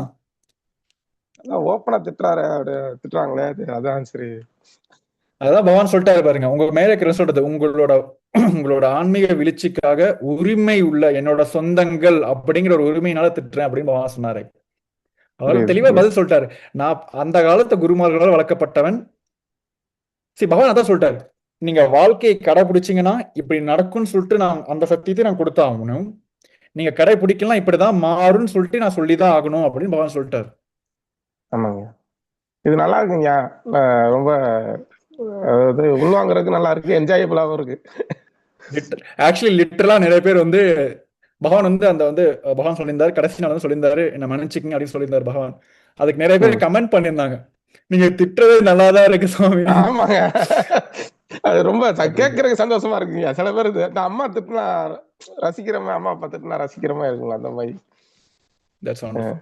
H: ஓப்பனா திட்டுறாங்களே அதான் சரி.
A: அதான் பகவான் சொல்லிட்டாரு பாருங்க, உங்க மேல இருக்கிற சொல்றது உங்களோட ஆன்மீக வீழ்ச்சிக்காக உரிமை உள்ள என்னோட சொந்தங்கள் அப்படிங்கிற ஒரு உரிமையினால திட்டுறேன் அப்படின்னு பகவான் சொன்னாரு. அவர்
H: புரியுது
A: தெளிவா
H: புரியுது.
A: பதில் சொல்லிட்டாரு. நான் அந்த காலத்து குருமார்களால் வளர்க்கப்பட்டவன். சரி, பகவான் அதான் சொல்லிட்டாரு, நீங்க வாழ்க்கையை கடைபிடிச்சீங்கன்னா இப்படி நடக்கும்னு சொல்லிட்டு நான் அந்த சத்தியத்தை நான் கொடுத்தாகணும். நீங்க கடைபிடிக்கலாம் இப்படிதான் மாறும்னு சொல்லிட்டு நான் சொல்லிதான் ஆகணும் அப்படின்னு பகவான் சொல்லிட்டாரு.
H: ஆமாங்க, இது நல்லா இருக்குங்க. ரொம்ப அதாவது உள்வாங்கறதுக்கு நல்லா இருக்கு, என்ஜாயபிளாவும் இருக்கு.
A: ஆக்சுவலி லிட்டரலா நிறைய பேர் வந்து பகவான் வந்து அந்த வந்து பகவான் சொல்லியிருந்தாரு, கடைசி நாள் வந்து சொல்லியிருந்தாரு, என்ன மன்னிச்சுக்கங்க அப்படின்னு சொல்லியிருந்தாரு பகவான். அதுக்கு நிறைய பேர் கமெண்ட் பண்ணியிருந்தாங்க, நீங்க திட்டுறதே நல்லாதான் இருக்கு சுவாமி.
H: ஆமாங்க, அது ரொம்ப கேட்கறதுக்கு சந்தோஷமா இருக்குங்க. சில பேர் நான் அம்மா திட்டுனா ரசிக்கிறமா, அம்மா அப்பா திட்டுனா ரசிக்கிறமா இருக்குங்களா, அந்த மாதிரி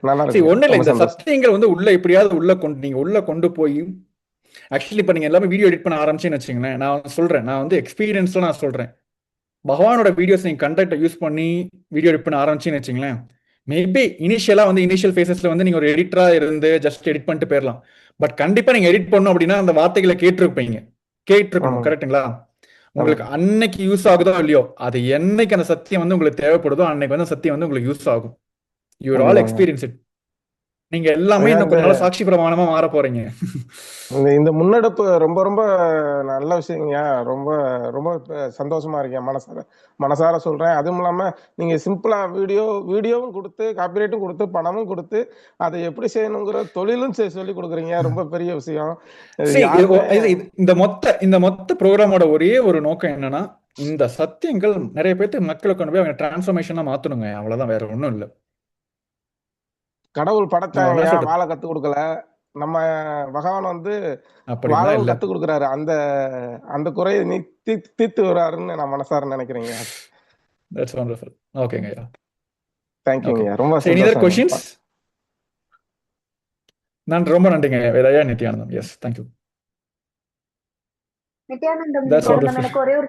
H: நல்லா இருக்கு.
A: ஒண்ணு இல்ல, இந்த சத்தியங்கள் வந்து உள்ள எப்படியாவது நீங்க உள்ள கொண்டு போய், ஆக்சுவலி இப்ப நீங்க எல்லாமே வீடியோ எடிட் பண்ண ஆரம்பிச்சுன்னு வச்சுங்களேன், நான் வந்து எக்ஸ்பீரியன்ஸ்ல நான் சொல்றேன், பகவானோட வீடியோஸ் நீங்க கண்டென்ட்டை யூஸ் பண்ணி வீடியோ எடிட் பண்ண ஆரம்பிச்சுன்னு வச்சுங்களேன், மேபி இனிஷியல் ஃபேசஸ்ல வந்து நீங்க ஒரு எடிட்டரா இருந்து ஜஸ்ட் எடிட் பண்ணிட்டு போயிடலாம். பட் கண்டிப்பா நீங்க எடிட் பண்ணணும் அப்படின்னா அந்த வார்த்தைகளை கேட்டிருக்கணும். கரெக்டுங்களா? உங்களுக்கு அன்னைக்கு யூஸ் ஆகுதோ இல்லையோ, அது என்னைக்கு அந்த சத்தியம் வந்து உங்களுக்கு தேவைப்படுதோ அன்னைக்கு வந்து சத்தியம் வந்து உங்களுக்கு யூஸ் ஆகும். You are all experience it. நீங்க எல்லாமே இந்த கொஞ்ச நாள் சாட்சி பிரமாணமா மாற போறீங்க.
H: இந்த முன்னெடுப்பு ரொம்ப ரொம்ப நல்ல விஷயங்க. ரொம்ப ரொம்ப சந்தோஷமா இருக்கேன், மனசார சொல்றேன். அதுவும் இல்லாம நீங்க சிம்பிளா வீடியோவும் கொடுத்து, காப்பிரைட்டும் கொடுத்து, பணமும் கொடுத்து, அதை எப்படி செய்யணுங்கிற தொழிலும் சொல்லி கொடுக்குறீங்க. ரொம்ப பெரிய விஷயம்.
A: இந்த மொத்த ப்ரோக்ராமோட ஒரே ஒரு நோக்கம் என்னன்னா, இந்த சத்தியங்கள் நிறைய பேருக்கு மக்களை கொண்டு போய் அவங்க டிரான்ஸ்ஃபர்மேஷனா மாத்தணுங்க. அவ்வளவுதான், வேற ஒண்ணும் இல்ல.
H: கடவுள் படைச்சாங்க, வாழ கத்து கொடுக்கல. நம்ம பகவான் வந்து வாழவும் கத்து கொடுக்குறாரு. அந்த குறையை நீ தீர்த்து வர்றாருன்னு நான் மனசார நினைக்கிறேங்க.
A: That's wonderful. ஓகேங்க.
H: தேங்க்யூங்க, ரொம்ப
A: क्वेश्चंस. ரொம்ப நன்றிங்க வேதயா நித்யானந்தம். Yes, thank you.
F: நித்யானந்தம், எனக்கு ஒரே ஒரு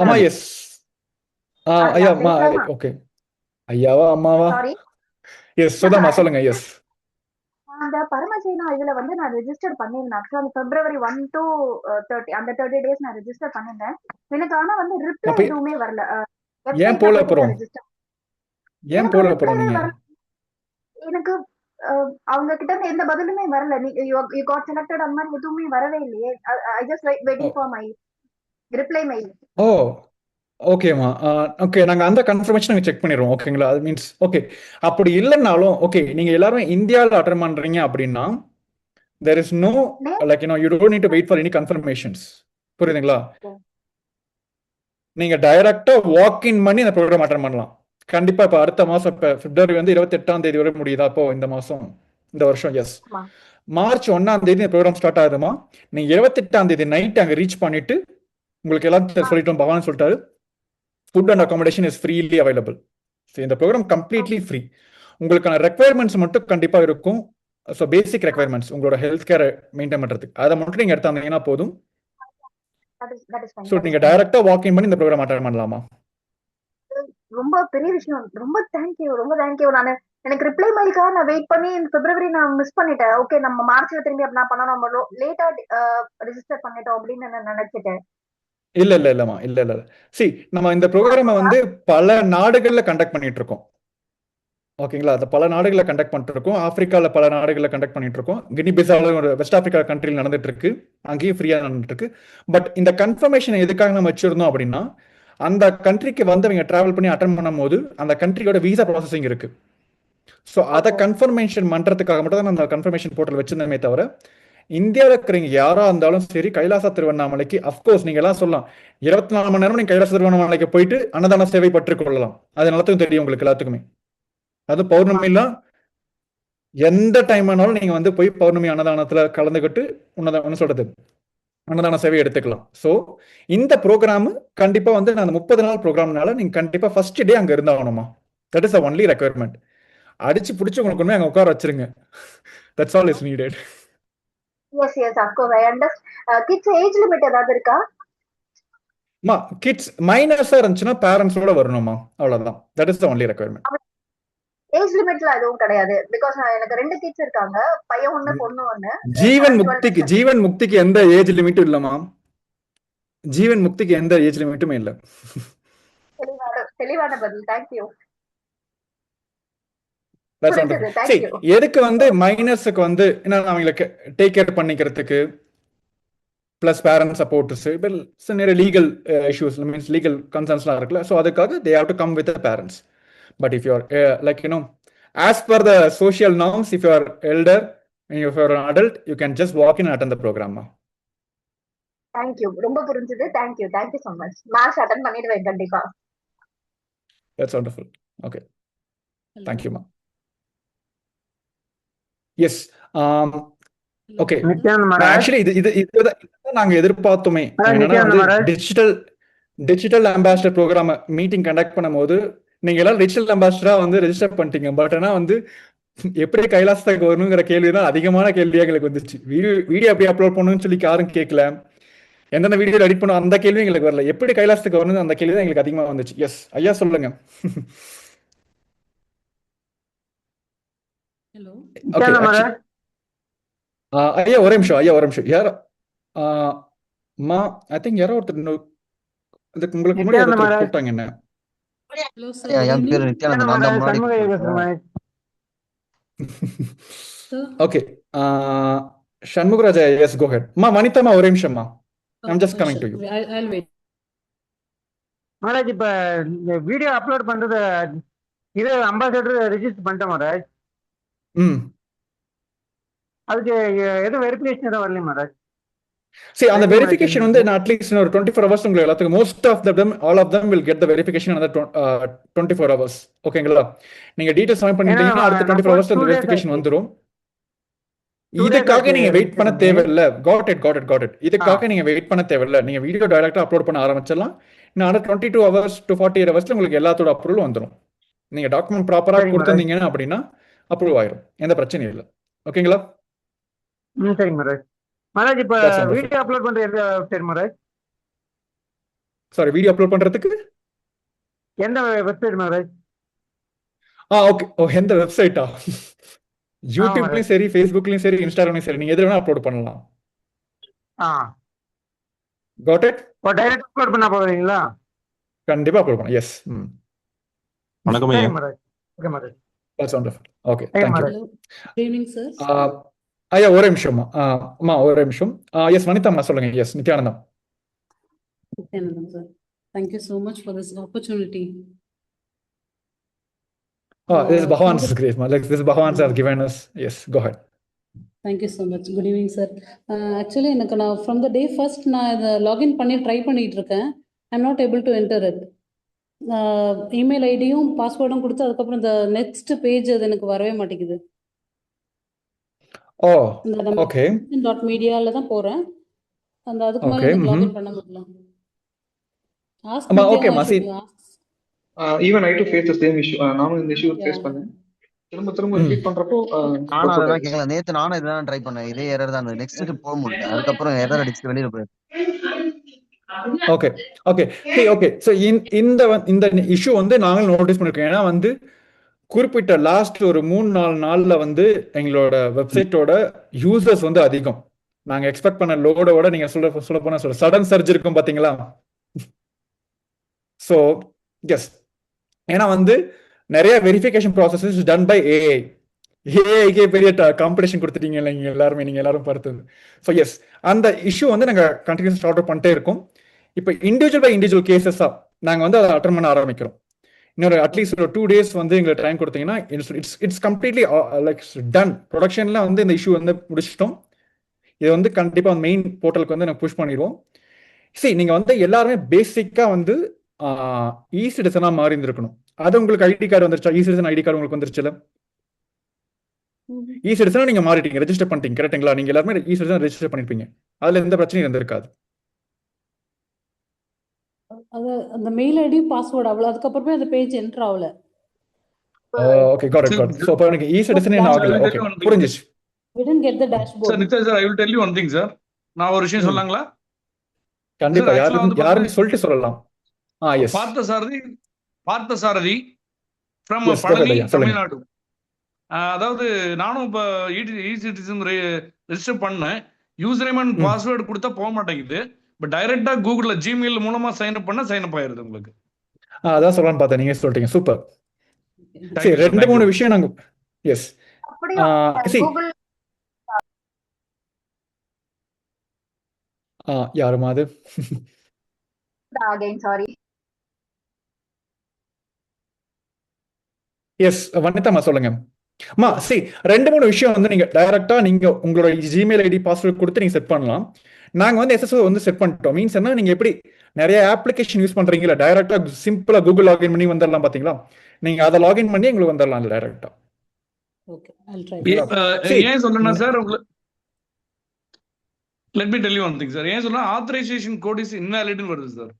A: அம்மா. எஸ் ஐயா, அம்மா. ஓகே, ஐயாவா அம்மாவா? எஸ், சுதாமா சொல்லுங்க. எஸ்,
F: அந்த பரமசேனா இதுல வந்து நான் ரெஜிஸ்டர் பண்ணிருந்தேன். ஆக்சுவலா February 1 to 30 அந்த 30 days நான் ரெஜிஸ்டர் பண்ணிருந்தேன். எனக்கு ஆனா வந்து ரிப்ளை எதுவுமே வரல.
A: ஏன் போல அப்புறம் நீங்க?
F: எனக்கு அவங்க கிட்ட இருந்து எந்த பதிலுமே வரல. you got selected அந்த மாதிரி எதுவுமே வரவே இல்லையே. I just waiting for my reply mail.
A: ஓ, ஓகேமா. ஓகே, நாங்க அந்த கன்ஃபர்மேஷன் செக் பண்ணிடுவோம். ஓகேங்களா? அது மீன்ஸ் ஓகே, அப்படி இல்லைன்னாலும் ஓகே, நீங்க எல்லாரும் இந்தியாவில் அட்டெண்ட் பண்றீங்க அப்படின்னா there is no like you don't need to wait for any confirmations. புரியுதுங்களா? நீங்க டைரக்டா வாக் இன் பண்ணி இந்த ப்ரோக்ராம் அட்டெண்ட் பண்ணலாம். கண்டிப்பா இப்ப அடுத்த மாசம், இப்ப February வந்து 28ஆம் தேதி வரை முடியுதா? அப்போ இந்த வருஷம் எஸ், March 1ஆம் தேதி இந்த ப்ரோக்ராம் ஸ்டார்ட் ஆகுதுமா. நீங்க 28ஆம் தேதி நைட் அங்க ரீச் பண்ணிட்டு உங்களுக்கு எல்லாம் சொல்லிட்டோம், பகவான் சொல்லிட்டாரு. Food and accommodation is freely available. So இந்த ப்ரோக்ராம் கம்ப்ளீட்லி ஃப்ரீ. உங்களுக்கான ரெக்குயர்மெண்ட்ஸ் மட்டும் கண்டிப்பாக இருக்கும். ஸோ பேசிக் ரெக்குயர்மெண்ட்ஸ் உங்களோட ஹெல்த் கேரை மெயின்டைன் பண்ணுறதுக்கு அதை மட்டும் நீங்கள் எடுத்தாந்தீங்கன்னா போதும். ஸோ நீங்கள் டைரெக்டாக வாக்கிங் பண்ணி இந்த ப்ரோக்ராம் அட்டன் பண்ணலாமா?
F: ரொம்ப பெரிய விஷயம். ரொம்ப தேங்க்யூ, ரொம்ப தேங்க்யூ. நான் எனக்கு ரிப்ளை மெயிலுக்காக நான் வெயிட் பண்ணி பிப்ரவரி நான் மிஸ் பண்ணிட்டேன். ஓகே, நம்ம மார்ச்ல திரும்பி அப்படின்னா பண்ணா நம்ம லேட்டா ரெஜிஸ்டர் பண்ணிட்டோம் அப்படின்னு நான் நினைச்சிட்டேன்.
A: இல்லம்மா, இல்ல. சி, நம்ம இந்த ப்ரோக்ராமை வந்து பல நாடுகள்ல கண்டக்ட் பண்ணிட்டு இருக்கோம். ஓகேங்களா? அது பல நாடுகளில் கண்டக்ட் பண்ணிட்டு இருக்கோம். ஆப்பிரிக்காவில் பல நாடுகளில் கண்டக்ட் பண்ணிட்டு இருக்கோம். கினி பிசாவில் ஒரு வெஸ்ட் ஆப்பிரிக்கா கண்ட்ரியில் நடந்துட்டு இருக்கு. அங்கேயும் ஃப்ரீயாக நடந்துட்டு இருக்கு. பட் இந்த கன்ஃபர்மேஷன் எதுக்காக நம்ம வச்சிருந்தோம் அப்படின்னா, அந்த கண்ட்ரிக்கு வந்து அவங்க டிராவல் பண்ணி அட்டன் பண்ணும் போது அந்த கண்ட்ரியோட விசா ப்ராசஸிங் இருக்கு. ஸோ அதை கன்ஃபர்மேஷன் பண்றதுக்காக மட்டும் தான் அந்த கன்ஃபர்மேஷன் போர்ட்டல் வச்சிருந்தமே தவிர, இந்தியாவில் இருக்கிறவங்க யாரா இருந்தாலும் சரி, கைலாச திருவண்ணாமலைக்கு அஃப்கோர்ஸ் நீங்க எல்லாம் சொல்லலாம், 24 மணி நேரம் நீங்க கைலாச திருவண்ணாமலைக்கு போயிட்டு அன்னதான சேவை பற்றுக் கொள்ளலாம். அது நல்லதும் தெரியும் உங்களுக்கு எல்லாத்துக்குமே. அது பௌர்ணமிலாம் எந்த டைம் ஆனாலும் நீங்க வந்து போய் பௌர்ணமி அன்னதானத்துல கலந்துக்கிட்டு ஒன்னு சொல்றது அன்னதான சேவை எடுத்துக்கலாம். ஸோ இந்த ப்ரோக்ராம் கண்டிப்பா வந்து நான் 30 நாள் ப்ரோக்ராம்னால நீங்க கண்டிப்பா ஃபர்ஸ்ட் டே அங்க இருந்தாகணுமா. That is only requirement. அடிச்சு பிடிச்சி உங்களுக்கு ஒண்ணு அங்க உட்கார வச்சிருங்க. That's all is needed.
F: Yes of course I understand. Kids age limit ஏதாவது இருக்கா?
A: கிட்ஸ் மைனஸா இருந்துச்சுன்னா பேரண்ட்ஸோட வரணுமா, அவ்வளவுதான். That is the only requirement.
F: Age லிமிட்ல எதுவும் கிடையாது. பிகாஸ் எனக்கு 2 கிட்ஸ் இருக்காங்க, பையன் ஒண்ணு பொண்ணு ஒண்ணு.
A: ஜீவன் முக்திக்கு எந்த ஏஜ் லிமிட்டும் இல்லமா. ஜீவன் முக்திக்கு எந்த ஏஜ் லிமிட்டுமே இல்ல.
F: தெளிவான பதில். தேங்க்யூ.
A: எதுக்கு வந்து மைனஸுக்கு வந்து அவங்களுக்கு டேக் கேர் பண்ணிக்கிறதுக்கு பிளஸ் பேரண்ட் சப்போர்ட்ஸ், நிறைய லீகல் இஷ்யூஸ் மீன்ஸ் லீகல் கன்சர்ன்ஸ்லாம் இருக்குல்ல. ஸோ அதுக்காக they have to come with the parents. But if you are like as per the social norms, if you are elder and if you are an adult, you can just walk in and attend the program.
F: Thank you. ரொம்ப புரிஞ்சது. Thank you so much. March attend பண்ணிடுவேன் கண்டிப்பா.
A: That's wonderful. Okay. Thank you, ma. Yes. Okay. Actually இது நாங்க எதிர்பார்த்தோமே. Digital ambassador program meeting conduct பண்ணும்போது நீங்க எல்லாம் டிஜிட்டல் அம்பாசிடரா வந்து ரெஜிஸ்டர் பண்ணிட்டீங்க. பட் ஆனா வந்து எப்படி கைலாசத்துக்கு வரணுங்கிற கேள்விதான் அதிகமான கேள்வியா எங்களுக்கு வந்துச்சு. வீடியோ எப்படி அப்லோட் பண்ணணும்னு சொல்லி யாரும் கேட்கல. எந்தெந்த வீடியோ எடிட் பண்ணும் அந்த கேள்வி எங்களுக்கு வரல. எப்படி கைலாசத்துக்கு வரணும் அந்த கேள்வி தான் எங்களுக்கு அதிகமா வந்துச்சு. எஸ் ஐயா சொல்லுங்க. ஐயா ஒரே நிமிஷம் யார் ஐ திங்க் யாரோ ஒருத்தர் உங்களுக்கு முன்னாடி கூப்பிட்டாங்க என்ன? Okay. Shanmugaraja, yes, go ahead. Vanitha, ஒரே நிமிஷம்மா. I'm just coming to you.
I: I'll wait.
J: Maharaj, இப்ப இந்த வீடியோ அப்லோட் பண்றது இது அம்பாசிடர் ரெஜிஸ்டர் பண்ணிட்டேன் மகாராஜ். அதுக்கு எதுவும் வெரிஃபிகேஷன் எதுவும் வரலையா Maharaj?
A: See, on the verification வந்து at least in 24 hours உங்களுக்கு எல்லாத்துக்கும் most of them all of them will get the verification another 24 hours. ஓகேங்களா? நீங்க டீடைல்ஸ் சப்மிட் பண்ணிட்டீங்கன்னா அடுத்த 24 hours அந்த வெரிஃபிகேஷன் வந்துரும். இதுக்காக நீங்க வெயிட் பண்ண தேவையில்லை. Got it. இதுக்காக நீங்க வெயிட் பண்ண தேவையில்லை. நீங்க வீடியோ டைரக்டா அப்லோட் பண்ண ஆரம்பிச்சிடலாம். இன்னும் 22 hours to 48 hours உங்களுக்கு எல்லாத்தோட அப்ரூவல் வந்துடும். நீங்க டாக்குமெண்ட் ப்ராப்பரா கொடுத்தீங்கன்னா அப்படின்னா அப்ரூவ் ஆயிரும். எந்த பிரச்சனையும் இல்லை. ஓகேங்களா?
J: சரி மகாராஜ். மகாராஜ், இப்ப வீடியோ அப்லோட் பண்ற எந்த website Maharaj?
A: Sorry, video upload பண்றதுக்கு
J: எந்த வெப்சைட் மகாராஜ்?
A: ஓகே. எந்த வெப்சைட்டா? யூடியூப்லயும் சரி, ஃபேஸ்புக்லயும் சரி, இன்ஸ்டாகிராம்லயும் சரி, நீங்க எதுல வேணா அப்லோட் பண்ணலாம். Got it?
J: டைரக்ட் அப்லோட் பண்ண போறீங்களா?
A: கண்டிப்பா அப்லோட் பண்ணலாம். எஸ்.
K: வணக்கம் ஐயா.
J: Okay Maharaj.
A: That's wonderful. Okay, thank you.
I: Good evening, sir.
A: ஐயா ஒரே நிமிஷம். ஒரே நிமிஷம். எஸ் வனிதா சொல்லுங்க. Yes Nithyanandam.
I: Sir. Thank you so much for this opportunity.
A: This is Bhavan's grace. Like this Bhavan's has given us. Yes, go ahead.
I: Thank you so much. Good evening, sir. Actually, எனக்கு நான் from the day first நான் இதை login பண்ணி try பண்ணிட்டு இருக்கேன். I'm not able to enter it. Email ஐடியும் பாஸ்வேர்டும் கொடுத்து அதுக்கப்புறம் இந்த நெக்ஸ்ட் பேஜ் அது எனக்கு வரவே மாட்டேங்குது.
A: ஓகே.
I: .mediaல தான் போறேன். அதுக்கு மேல லாகின் பண்ண முடியல. Ask
A: ஆமா
I: Nitya,
A: ஓகேம்மா
I: should
A: see
I: you ask?
L: Even I do face the same issue. நானும் இந்த இஷ்யூ
I: Yeah.
L: ஃபேஸ் பண்ணேன். திரும்ப திரும்ப
A: ம்
L: ரிப்பீட் பண்றப்போ
M: நானும்
L: ஒர்க் அவுட்
M: அதான்
L: ஆயிடுச்சு.
M: கேட்கல. நேத்து நானும் இதான் ட்ரை பண்ணேன். இதே எரர் தான். நெக்ஸ்ட் போக முடியல. அதுக்கப்புறம் எரர் அடிச்சுட்டு வெளியில போயிரு.
A: ஓகே ஓகே ஓகே ஸோ இந்த இஷ்யூ வந்து நாங்களும் நோட்டீஸ் பண்ணிருக்கோம். ஏன்னா வந்து குறிப்பிட்ட லாஸ்ட் ஒரு 3-4 நாள்ல வந்து எங்களோட வெப்சைட்டோட யூசர்ஸ் வந்து அதிகம். நாங்க எக்ஸ்பெக்ட் பண்ண லோடோட நீங்க சொல்ல போனா சடன் சர்ஜ் இருக்கும் பாத்தீங்களா. ஸோ எஸ், ஏன்னா வந்து நிறைய verification process is done by AI. ஏஐக்கே பெரிய காம்படிஷன் கொடுத்துட்டீங்க நீங்க எல்லாரும் பார்த்தது. ஸோ எஸ், அந்த இஷ்யூ வந்து நாங்க கண்டினியூஸ் சார்ட் அவுட் பண்ணிட்டே இருக்கோம். இப்போ இண்டிவிஜுவல் பை இண்டிவிஜுவல் கேசஸா நாங்க வந்து அதை அட்டன் பண்ண ஆரம்பிக்கிறோம். இன்னொரு அட்லீஸ்ட் ஒரு 2 days வந்து எங்களுக்கு டைம் கொடுத்தீங்கன்னா இட்ஸ் கம்ப்ளீட்லி லைக் டன். ப்ரொடக்ஷன்ல வந்து இந்த இஷ்யூ வந்து முடிச்சிட்டோம். இது வந்து கண்டிப்பா மெயின் போர்ட்டலுக்கு வந்து நாங்கள் புஷ் பண்ணிடுவோம். சரி, நீங்க வந்து எல்லாருமே பேசிக்கா வந்து இ சிட்டிசனா மாறி இருந்திருக்கணும். அது உங்களுக்கு ஐடி கார்டு வந்துருச்சா? இ சிட்டிசன் ஐடி கார்டு உங்களுக்கு வந்துருச்சுல? இ சிட்டிசனா நீங்க மாறிட்டீங்க, ரெஜிஸ்டர் பண்ணிட்டீங்க, கரெக்ட்டுங்களா? நீங்க எல்லாருமே இ சிட்டிசன் ரெஜிஸ்டர் பண்ணிருப்பீங்க. அதுல எந்த பிரச்சனையும் இருந்திருக்காது.
I: அது அந்த மெயில் ஐடி பாஸ்வேர்டு அவ்வளோ, அதுக்கப்புறமே அந்த பேஜ் என்டர் ஆகல.
A: Okay, got it. சோ அப்ப எனக்கு இ சிட்டிசன் என்ன ஆகல. ஓகே, புரிஞ்சிச்சு.
I: We didn't get the dashboard.
L: Sir Nithya sir, I will tell you one thing sir. நான் ஒரு விஷயம் சொல்லலாங்களா?
A: கண்டிப்பா, யாருமே சொல்லிட்டு சொல்லலாம். Yes.
L: Parthasarathy from
A: Yes, go
L: Palani,
A: ahead, ஐயா, சொல்லுங்க.
L: தமிழ்நாடு. அதாவது நானும் இப்போ இ சிட்டிசன் ரெஜிஸ்டர் பண்ணேன். யூசர் நேம் அண்ட் பாஸ்வேர்டு கொடுத்தா போக மாட்டேங்குது. பட் டைரக்டா கூகுள்ல ஜிமெயில் மூலமா சைன் அப் பண்ண சைன் அப் ஆயிருது உங்களுக்கு.
A: அதான் சொல்லலாம்னு பார்த்தேன், நீங்க சொல்லிட்டீங்க. சூப்பர்.
L: Thank
A: சரி,
L: you, sir.
A: 2-3
L: Thank you.
A: விஷயம் நாங்க எஸ்
F: அப்படியே
A: see
F: கூகுள்
A: யாருமா அது?
F: Again sorry.
A: எஸ், வனிதாமா சொல்லுங்க. அம்மா சி 2-3 விஷயம் வந்து நீங்க டைரக்டா நீங்க உங்களோட ஜிமெயில் ஐடி பாஸ்வேர்ட் கொடுத்து நீங்க செட் பண்ணலாம். நாங்க வந்து எஸ்எஸ்ஓ வந்து செட் பண்ணிட்டோம். மீன்ஸ் என்ன, நீங்க எப்படி நிறைய அப்ளிகேஷன் யூஸ் பண்றீங்களா, டைரக்டா சிம்பிளா கூகுள் லாகின் பண்ணி வந்துடலாம் பாத்தீங்களா? நீங்க அதை லாகின் பண்ணி உங்களுக்கு வந்துடலாம் டைரக்டா.
I: Okay, I'll try.
L: ஏன் சொல்றேன்னா சார், உங்களுக்கு let me tell you one thing sir. ஏன் சொல்றேன், ஆத்தரைசேஷன் கோட் இஸ் இன்வாலிட்னு வருது சார்.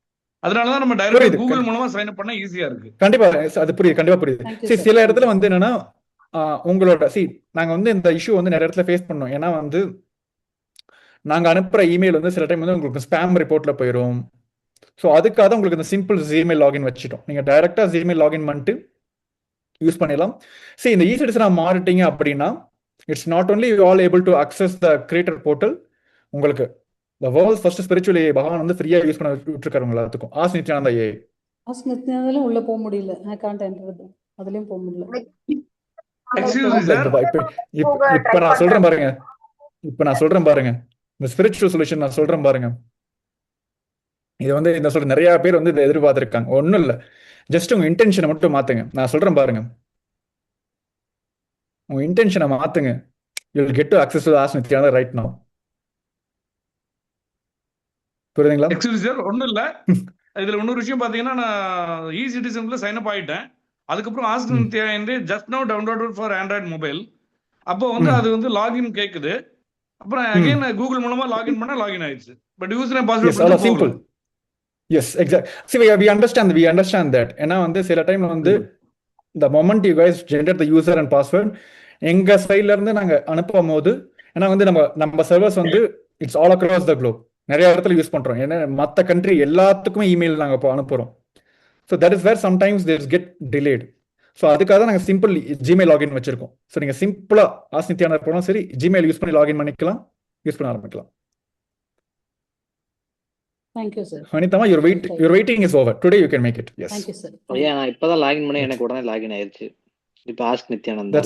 L: அதனால தான் நம்ம டைரக்டா கூகுள் மூலமா சைன் அப் பண்ண ஈஸியா இருக்கு.
A: கண்டிப்பா அது புரியுது, கண்டிப்பா புரியுது. சரி, சில இடத்துல வந்து என்னன்னா உங்களோட நாங்க வந்து இந்த இஷ்யூ வந்து நிறைய இடத்துல ஃபேஸ் பண்ணோம். ஏன்னா வந்து நாங்க அனுப்புற இமெயில் வந்து சில டைம் வந்து உங்களுக்கு ஸ்பேம் ரிப்போர்ட்ல போயிடும். ஸோ அதுக்காக தான் உங்களுக்கு இந்த சிம்பிள் ஜிமெயில் லாகின் வச்சுட்டோம். நீங்க டைரக்டா ஜிமெயில் லாகின் பண்ணிட்டு யூஸ் பண்ணிடலாம். சரி, இந்த இ சிட்டிசனா மாறிட்டீங்க அப்படின்னா it's not only you all able to access the creator portal. உங்களுக்கு the world's first spiritual AI பகவான் வந்து ஃப்ரீயா யூஸ் பண்ண விட்டுருக்காரு எல்லாத்துக்கும். As Nithyananda AI.
I: ஆஸ் நித்யானந்தால உள்ள போக முடியல. I can't enter it. அதுலயும் போக முடியல.
A: இப்ப நான் சொல்றேன் பாருங்க, இந்த ஸ்பிரிச்சுவல் சொல்யூஷன் நான் சொல்றேன் பாருங்க. இது வந்து இந்த சொல்ற நிறைய பேர் வந்து இதை எதிர்பார்த்திருக்காங்க. ஒன்றும் இல்லை, ஜஸ்ட் உங்க இன்டென்ஷனை மட்டும் மாத்துங்க. நான் சொல்றேன் பாருங்க, உங்க இன்டென்ஷனை மாத்துங்க. You will get to access to as Nithyananda right now. புரியுதுங்களா?
L: எக்ஸ்கியூஸ் சார், ஒன்றும் இல்லை. இதுல இன்னொரு விஷயம் பாத்தீங்கன்னா, நான் இ சிட்டிசன்ல சைன் அப் ஆயிட்டேன். அதுக்கப்புறம் ஆஸ்க் நித்யா என்று just now downloaded for Android mobile. அப்போ வந்து அது வந்து லாகின் கேக்குது. அப்புறம் அகைன் கூகுள் மூலமா லாகின் பண்ணா லாகின் ஆயிடுச்சு. But user name password
A: simple. Yes, exact. See, we understand that. ஏன்னா வந்து சில டைம்ல வந்து the moment you guys generate the user and password, எங்க சைட்ல இருந்து நாங்க அனுப்பும் போது, ஏன்னா வந்து நம்ம சர்வர்ஸ் வந்து it's all across the Globe, நிறைய இடத்துல யூஸ் பண்றோம். ஏன்னா மற்ற கண்ட்ரி எல்லாத்துக்குமே இமெயில் நாங்க இப்போ அனுப்புறோம். So that is where sometimes there get delayed. So அதுக்காக தான் நாங்கள் சிம்பிள் ஜிமெயில் லாகின் வச்சிருக்கோம். ஸோ நீங்கள் சிம்பிளா ஆஸ் நித்யானந்தா போனால் சரி, ஜிமெயில் யூஸ் பண்ணி லாகின் பண்ணிக்கலாம், யூஸ் பண்ண ஆரம்பிக்கலாம்.
I: Thank you, sir.
A: Vanithama, your waiting is over. Today you can make it. Yes.
I: Thank you, sir.
C: ஐயா, நான் இப்பதான் லாகின் பண்ணி எனக்கு உடனே லாகின் ஆயிருச்சு. இப்போ ஆஸ்க் நித்யானந்தா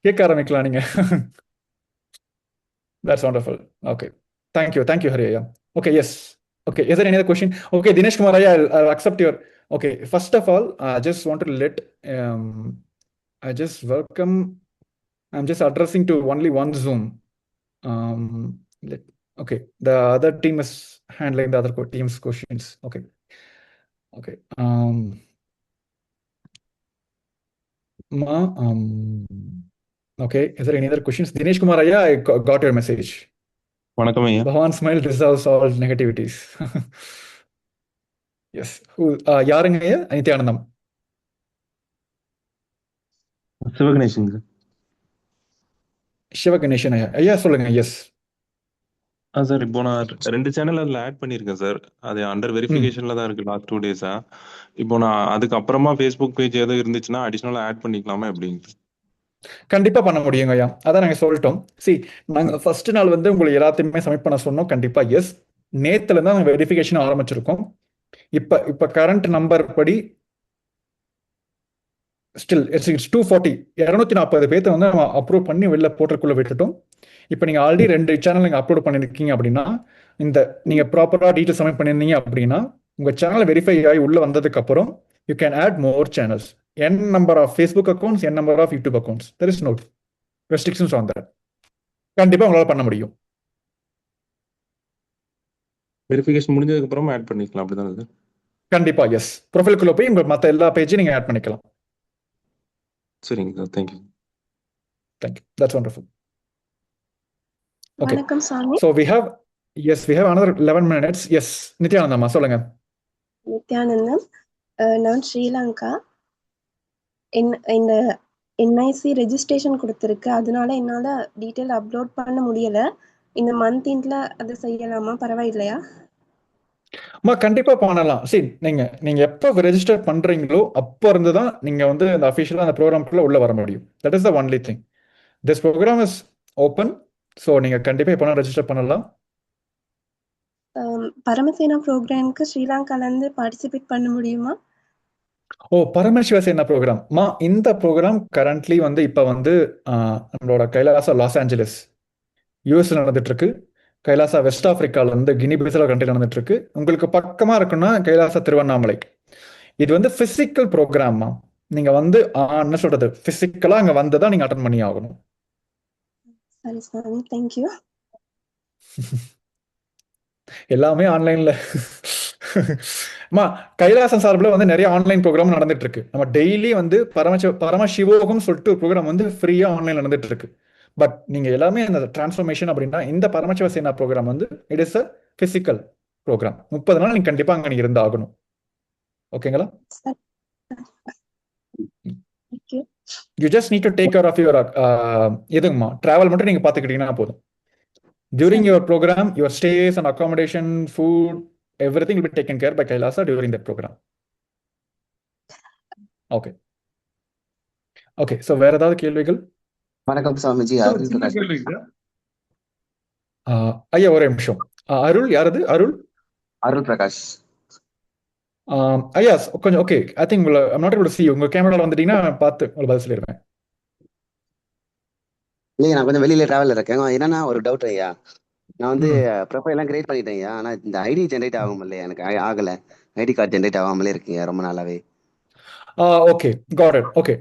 A: கேட்க ஆரம்பிக்கலாம் நீங்க. That's wonderful. Okay. Thank you, Hari. Okay, yes. Okay, is there any other question? Okay, Dinesh Kumar, I'll accept your. Okay, first of all, I just want to let I just welcome. I'm just addressing to only one Zoom. Okay, the other team is handling the other team's questions. Okay. Okay, is there any other questions? Dinesh Kumar, I got your message.
K: வணக்கம் ஐயா.
A: Bhavan smile resolves all negativities. Yes. யாருங்க ஐயா? Nithyanandam.
K: சிவகணேஷன் sir.
A: Sivaganesan ஐயா. ஐயா சொல்லுங்க. S.
K: Sir இப்போ நான் 2 channel அதில் ஆட் பண்ணியிருக்கேன் சார். அது அண்டர் வெரிஃபிகேஷன்ல தான் இருக்கு லாஸ்ட் 2 டேஸா. இப்போ நான் அதுக்கப்புறமா ஃபேஸ்புக் பேஜ் எதுவும் இருந்துச்சுன்னா அடிஷ்னலாக ஆட் பண்ணிக்கலாமா எப்படின்ட்டு?
A: கண்டிப்பா பண்ண முடியுங்க ஐயா. அதான் நாங்க சொல்லிட்டோம். நாங்க ஃபர்ஸ்ட் நாள் வந்து உங்களை எல்லாத்தையுமே சப்மிட் பண்ண சொன்னோம். கண்டிப்பா எஸ். நேத்துல தான் நாங்க வெரிஃபிகேஷன் ஆரம்பிச்சிருக்கோம். இப்ப கரண்ட் நம்பர் படி ஸ்டில் இட்ஸ் 240 240 பேர்த்த வந்து நம்ம அப்ரூவ் பண்ணி வெளில போர்ட்டலுக்குள்ள விட்டுட்டோம். இப்போ நீங்க ஆல்ரெடி 2 சேனல் நீங்க அப்லோட் பண்ணிருக்கீங்க அப்படின்னா, இந்த நீங்க ப்ராப்பரா டீட்டெயில் சப்மிட் பண்ணிருந்தீங்க அப்படின்னா, உங்க சேனல் வெரிஃபை ஆகி உள்ள வந்ததுக்கு அப்புறம் you can add more channels. n number of Facebook accounts, n number of YouTube accounts. There is no restrictions on that. கண்டிப்பா உங்களால பண்ண முடியும்.
K: வெரிஃபிகேஷன் முடிஞ்சதுக்கு அப்புறமா ஆட் பண்ணிக்கலாம் அப்படிதானே சார்?
A: கண்டிப்பா எஸ். ப்ரொஃபைலுக்குள்ள போய் உங்க மத்த எல்லா பேஜையும் நீங்க ஆட் பண்ணிக்கலாம்.
K: சரிங்க sir. Thank you.
A: That's wonderful. Okay.
N: வணக்கம் சாமி.
A: So we have another 11 minutes. Yes, நித்யானந்தம்மா சொல்லுங்க.
N: நித்யானந்தம். நான் ஸ்ரீலங்கா. இந்த என்ஐசி ரெஜிஸ்ட்ரேஷன் கொடுத்துருக்கு. அதனால என்னால டீட்டெயில் அப்லோட் பண்ண முடியல. இந்த மந்த் எண்ட்ல அதை செய்யலாமா? பரவாயில்லையா?
A: கண்டிப்பா பண்ணலாம். நீங்க எப்ப ரெஜிஸ்டர் பண்றீங்களோ அப்ப இருந்து தான் நீங்க வந்து அந்த அபிஷியலா அந்த ப்ரோக்ராம்க்குள்ள உள்ள வர முடியும். That is the only thing. This program is open. So நீங்க கண்டிப்பா எப்போ ரெஜிஸ்டர் பண்ணலாம்.
N: பரமசேனா ப்ரோக்ராம்க்கு ஸ்ரீலங்கால இருந்து பார்ட்டிசிபேட் பண்ண முடியுமா?
A: பரமசிவசேனா ப்ரோக்ராம் இந்த ப்ரோக்ராம் கரண்ட்லி வந்து இப்ப வந்து நம்மளோட கைலாசா லாஸ் ஏஞ்சலஸ் யூஎஸ்ல நடந்துட்டு இருக்கு. கைலாசா வெஸ்ட் ஆப்பிரிக்கால இருந்து கினி பிசா கண்ட்ரி நடந்துட்டு இருக்கு. உங்களுக்கு பக்கமா இருக்குன்னா கைலாசா திருவண்ணாமலை. இது வந்து பிசிக்கல் ப்ரோக்ராமா. நீங்க வந்து என்ன சொல்றது, பிசிக்கலா அங்க வந்துதான் நீங்க அட்டன் பண்ணி ஆகணும்.
N: சரி சாமி, தேங்க்யூ.
A: எல்லாமே ஆன்லைன்ல. கைலாசம் சார்பில் வந்து நிறைய ஆன்லைன் ப்ரோக்ராம் நடந்துட்டு இருக்கு. நம்ம டெய்லி வந்து பரமசிவோகம் சொல்லிட்டு ஒரு ப்ரோக்ராம் வந்து ஃப்ரீயா ஆன்லைன் நடந்துட்டு இருக்கு. பட் நீங்க எல்லாமே அந்த டிரான்ஸ்ஃபர்மேஷன் அப்படின்னா இந்த பரமசிவசேனா ப்ரோக்ராம் வந்து it is a physical program. 30 நாள் நீங்க கண்டிப்பா அங்க நீங்க இருந்து ஆகணும். ஓகேங்களா? You just need to take care of your எதுங்கம்மா டிராவல் மட்டும் நீங்க பாத்துக்கிட்டீங்கன்னா போதும். During your program, your stays and accommodation, food, everything will be taken care by Kailasa during that program. Okay. So வேற ஏதாவது கேள்விகள்?
M: வணக்கம் சாமிஜி.
A: ஐயா ஒரே நிமிஷம். அருள் யாரது? அருள்
M: பிரகாஷ்.
A: ஐயா கொஞ்சம் okay. I think I'm not able to see you. உங்க கேமரால வந்துட்டீங்கன்னா பார்த்து உங்களுக்கு பதில் சொல்லிடுவேன்.
M: இல்லையா, நான் கொஞ்சம் வெளியில டிராவல்ல இருக்கேன். என்னன்னா ஒரு டவுட் ஐயா. நான் வந்து ப்ரொஃபைல் எல்லாம் கிரியேட் பண்ணிட்டேன் ஐயா. ஆனா இந்த ஐடி ஜென்ரேட் ஆகும் இல்லையா, எனக்கு ஆகல. ஐடி கார்டு ஜென்ரேட் ஆகாமலே இருக்குங்க ரொம்ப நாளாவே.
A: Okay, got it. ஓகே,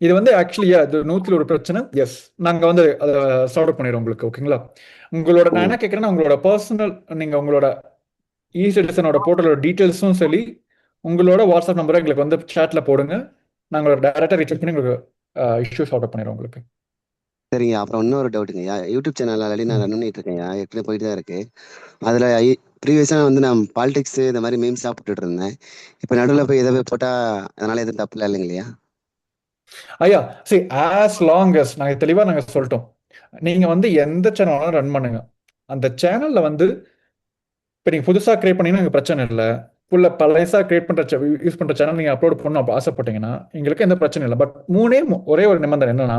A: இது வந்து ஆக்சுவலி அது 100ல் ஒரு பிரச்சனை. எஸ், நாங்க வந்து அதை சார்ட் அவுட் பண்ணிடுறோம் உங்களுக்கு. ஓகேங்களா? உங்களோட நான் என்ன கேட்கறேன்னா, உங்களோட பர்சனல் நீங்க உங்களோட இ-சிட்டிசனோட போர்ட்டலோட டீட்டெயில்ஸும் சரி, உங்களோட வாட்ஸ்அப் நம்பரை எங்களுக்கு வந்து சாட்ல போடுங்க. நாங்கள் டைரக்டா ரீச் பண்ணி உங்களுக்கு இஷ்யூ சார்ட் அவுட் பண்ணிடுறோம் உங்களுக்கு.
M: சரிங்க. அப்புறம் இன்னொரு டவுட்டுங்கய்யா. யூடியூப் சேனல் ஆல்ரெடி நான் ரன் பண்ணிட்டு இருக்கேன்யா. ஏற்கனவே போயிட்டு தான் இருக்கு. அதுல ப்ரீவியஸா வந்து நான் பாலிடிக்ஸ் இந்த மாதிரி மீம்ஸ் போட்டுட்டு இருந்தேன். இப்ப நடுவில் போய் எதை போட்டா அதனால எதுவும் தப்பு இல்லை இல்லைங்களையா?
A: ஐயா ஆஸ் லாங் அஸ் நாங்கள் தெளிவாக நாங்கள் சொல்லிட்டோம், நீங்க வந்து எந்த சேனல் ரன் பண்ணுங்க. அந்த சேனல்ல வந்து இப்போ நீங்க புதுசாக கிரியேட் பண்ணீங்கன்னா பிரச்சனை இல்லை. ஃபுல்ல பழையசா கிரியேட் பண்ற யூஸ் பண்ற சேனல் நீங்க அப்லோட் பண்ணணும் ஆசைப்பட்டீங்கன்னா எங்களுக்கு எந்த பிரச்சனை இல்லை. பட் ஒரே ஒரு நிபந்தனை என்னன்னா,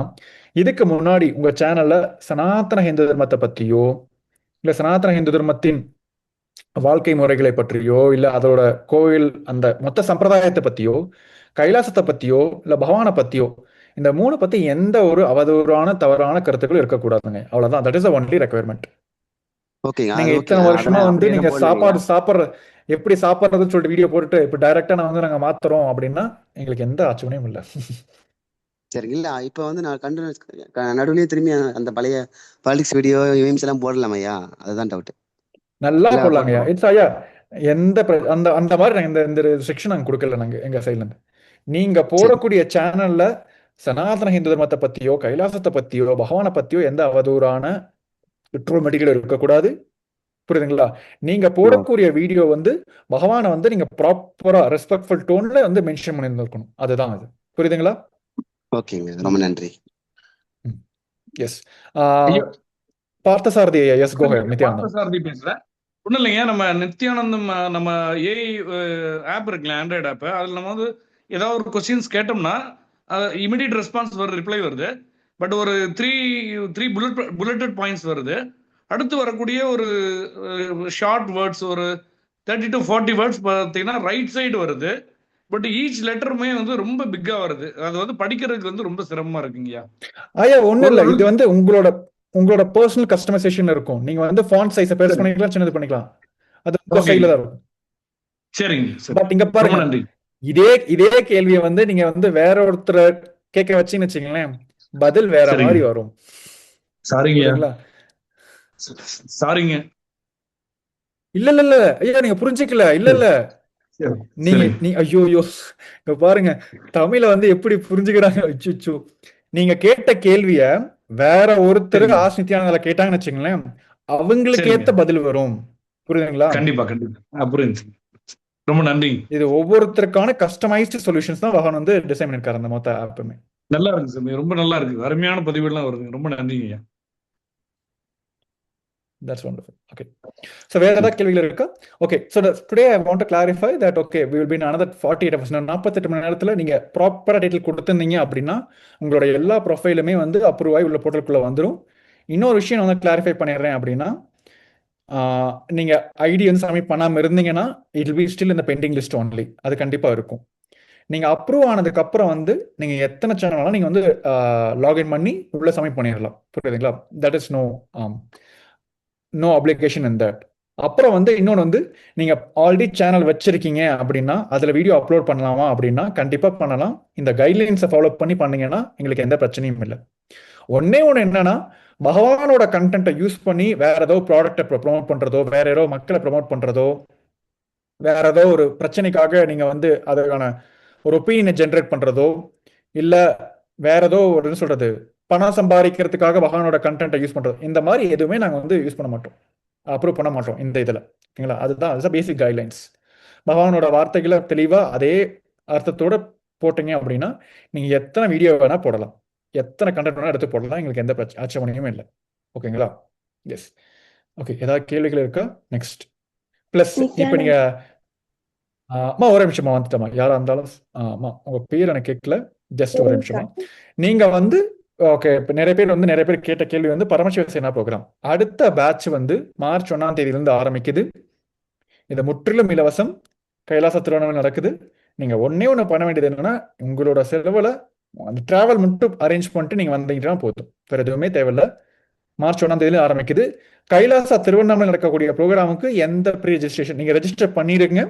A: இதுக்கு முன்னாடி உங்க சேனல்ல சனாதன ஹிந்து தர்மத்தை பத்தியோ இல்ல சனாதன ஹிந்து தர்மத்தின் வாழ்க்கை முறைகளை பற்றியோ இல்ல அதோட கோவில் அந்த மொத்த சம்பிரதாயத்தை பத்தியோ கைலாசத்தை பத்தியோ இல்ல பகவானை பத்தியோ இந்த 3 பத்தி எந்த ஒரு அவதூறான தவறான கருத்துக்களும் இருக்கக்கூடாதுங்க. அவ்வளவுதான். That is only requirement. நீங்க இத்தனை வருஷமா வந்து நீங்க சாப்பிடுற எப்படி சாப்பிட்றதுன்னு சொல்லிட்டு வீடியோ போட்டுட்டு இப்ப டைரக்டா நான் வந்து நாங்க மாத்துறோம் அப்படின்னா எங்களுக்கு எந்த ஆட்சேபனையும் இல்லை.
M: சரி, இல்ல இப்ப வந்து நான் நடுவுலயே திரும்பி அந்த பழைய பாலிடிக்ஸ் வீடியோ மீம்ஸ் எல்லாம் போடலாமையா? அதுதான் டவுட்.
A: நல்லா போடலாங்கய்யா. இட்ஸ் ஐயா எந்த அந்த அந்த மாதிரி நாங்க இந்த செக்ஷன் நாங்க கொடுக்கல. நாங்க எங்க சைட்ல இருந்து நீங்க போடக்கூடிய சேனல்ல சனாதன ஹிந்து தர்மத்தை பத்தியோ கைலாசத்தை பத்தியோ பகவானை பத்தியோ எந்த அவதூறான ட்ரோல் மெட்டீரியல் இருக்கக்கூடாது. புரியுதுங்களா? நீங்க போடக்கூடிய வீடியோ வந்து பகவானை வந்து நீங்க ப்ராப்பரா ரெஸ்பெக்ட்ஃபுல் டோன்ல வந்து மென்ஷன் பண்ணியிருந்திருக்கணும். அதுதான் அது. புரியுதுங்களா?
M: ஓகேங்க, ரொம்ப நன்றி.
A: S. Parthasarathy, S go head. Nithyanandam.
L: Parthasarathy பேசுறேன். ஒன்றும் இல்லைங்க, நம்ம நித்யானந்தம் நம்ம ஏஐ ஆப் இருக்குல்ல, ஆண்ட்ராய்டு ஆப், அதில் நம்ம வந்து ஏதாவது ஒரு கொஸ்டின்ஸ் கேட்டோம்னா இமிடியட் ரெஸ்பான்ஸ் வருது, ரிப்ளை வருது. பட் ஒரு த்ரீ புல்லட்டட் பாயிண்ட்ஸ் வருது. அடுத்து வரக்கூடிய ஒரு ஷார்ட் வேர்ட்ஸ், ஒரு 30 to 40 வேர்ட்ஸ் பார்த்தீங்கன்னா ரைட் சைடு வருது. பட் ஈச் லெட்டருமே வந்து ரொம்ப பிக்கா வருது. அது வந்து படிக்கிறதுக்கு வந்து ரொம்ப சிரமமா இருக்குங்கய்யா.
A: ஐயா ஒண்ணும் இல்ல, இது வந்து உங்களோட பர்சனல் கஸ்டமைசேஷன் இருக்கும். நீங்க வந்து ஃபாண்ட் சைஸை பெருசு பண்ணிக்கலாம், சின்னது பண்ணிக்கலாம். அது உங்க ஸ்டைல்ல தான் இருக்கும்.
L: சரிங்க.
A: பட் இங்க பாருங்க, இதே கேள்வியை வந்து நீங்க வந்து வேற ஒருத்தரை கேட்க வச்சீங்கன்னு வச்சுங்களேன், பதில் வேற மாதிரி வரும்.
L: சாரிங்க.
A: இல்ல ஐயா, நீங்க புரிஞ்சுக்கல. இல்ல நீ ஐயோ இப்ப பாருங்க, தமிழ வந்து எப்படி புரிஞ்சுக்கிறாங்க. அச்சோ, நீங்க கேட்ட கேள்விய வேற ஒருத்தர் நித்யானந்தால கேட்டாங்கன்னு வச்சுங்களேன், அவங்களுக்கு ஏத்த பதில் வரும். புரியுதுங்களா?
L: கண்டிப்பா புரியுது. ரொம்ப நன்றி.
A: இது ஒவ்வொருத்தருக்கான கஸ்டமைஸ்டு சொல்யூஷன்ஸ் தான் பகவான் வந்து டிசைன் பண்ணிருக்காரு அந்த மொத்த ஆப்புமே.
L: நல்லா இருக்கு சார், ரொம்ப நல்லா இருக்கு. அருமையான பதிவுலாம் வருது. ரொம்ப நன்றிங்க.
A: That's wonderful. Okay. So வேற ஏதாவது கேள்விகள் இருக்கா? Okay. So today I want to clarify that okay, we will be in another 48 hours. 48 மணி நேரத்துல நீங்க ப்ராப்பரா டீடைல் கொடுத்திருந்தீங்க அப்படின்னா உங்களோட எல்லா ப்ரொஃபைலுமே வந்து அப்ரூவ் ஆகி உள்ள போர்ட்டலுக்குள்ள வந்துடும். இன்னொரு விஷயம் வந்து கிளாரிஃபை பண்ணிடுறேன் அப்படின்னா, நீங்க ஐடி வந்து சப்மிட் பண்ணாம இருந்தீங்கன்னா இட் வில் பி ஸ்டில் இந்த பெண்டிங் லிஸ்ட் ஒன்லி. அது கண்டிப்பா இருக்கும். நீங்க அப்ரூவ் ஆனதுக்கு அப்புறம் வந்து நீங்க எத்தனை சேனல் நீங்க வந்து லாகின் பண்ணி உள்ள சப்மிட் பண்ணிடலாம். புரியுதுங்களா? That is no application in that. அப்புறம் வந்து இன்னொன்று வந்து நீங்க ஆல்ரெடி சேனல் வச்சிருக்கீங்க அப்படின்னா அதுல வீடியோ அப்லோட் பண்ணலாமா அப்படின்னா கண்டிப்பா பண்ணலாம். இந்த கைட்லைன்ஸை ஃபாலோ பண்ணி பண்ணீங்கன்னா எங்களுக்கு எந்த பிரச்சனையும் இல்லை. ஒன்னே ஒன்று என்னன்னா, பகவானோட கண்டென்ட்டை யூஸ் பண்ணி வேற ஏதோ ப்ராடக்டை ப்ரொமோட் பண்றதோ, வேற ஏதோ மக்களை ப்ரொமோட் பண்றதோ, வேற ஏதோ ஒரு பிரச்சனைக்காக நீங்க வந்து அதுக்கான ஒரு ஒப்பீனியனை ஜென்ரேட் பண்றதோ, இல்ல வேற ஏதோ ஒரு சொல்றது பணம் சம்பாதிக்கிறதுக்காக பகவானோட கண்டென்ட்டை யூஸ் பண்றது, இந்த மாதிரி எதுவுமே நாங்கள் வந்து யூஸ் பண்ண மாட்டோம், அப்ரூவ் பண்ண மாட்டோம் இந்த இதில். ஓகேங்களா? அதுதான் பேசிக் கைட்லைன்ஸ். பகவானோட வார்த்தைகளை தெளிவா அதே அர்த்தத்தோட போட்டீங்க அப்படின்னா நீங்க எத்தனை வீடியோ வேணா போடலாம், எத்தனை கண்டென்ட் வேணா எடுத்து போடலாம், எங்களுக்கு எந்த ஆட்சேபனையும் இல்லை. ஓகேங்களா? எஸ். ஓகே, ஏதாவது கேள்விகள் இருக்கா? நெக்ஸ்ட் பிளஸ் இப்போ நீங்க ஒரே நிமிஷமா வந்துட்டோமா, யாரா இருந்தாலும் உங்க பேர் எனக்கு கேட்கல, ஜஸ்ட் ஒரு நிமிஷமா. நீங்க வந்து ஓகே, இப்போ நிறைய பேர் கேட்ட கேள்வி வந்து பரமசிவ சேனா ப்ரோக்ராம் அடுத்த பேட்ச் வந்து மார்ச் 1ஆம் தேதியிலிருந்து ஆரம்பிக்குது. இது முற்றிலும் இலவசம், கைலாச திருவண்ணாமலை நடக்குது. நீங்க ஒண்ணு பண்ண வேண்டியது என்னன்னா, உங்களோட செலவுல அந்த டிராவல் மட்டும் அரேஞ்ச் பண்ணிட்டு நீங்க வந்தீங்கன்னா போதும், வேற எதுவுமே தேவையில்லை. மார்ச் 1ஆம் தேதியில ஆரம்பிக்குது. கைலாசா திருவண்ணாமலை நடக்கக்கூடிய ப்ரோக்ராமுக்கு எந்த ப்ரீ ரெஜிஸ்ட்ரேஷன் நீங்க ரெஜிஸ்டர் பண்ணிடுங்க.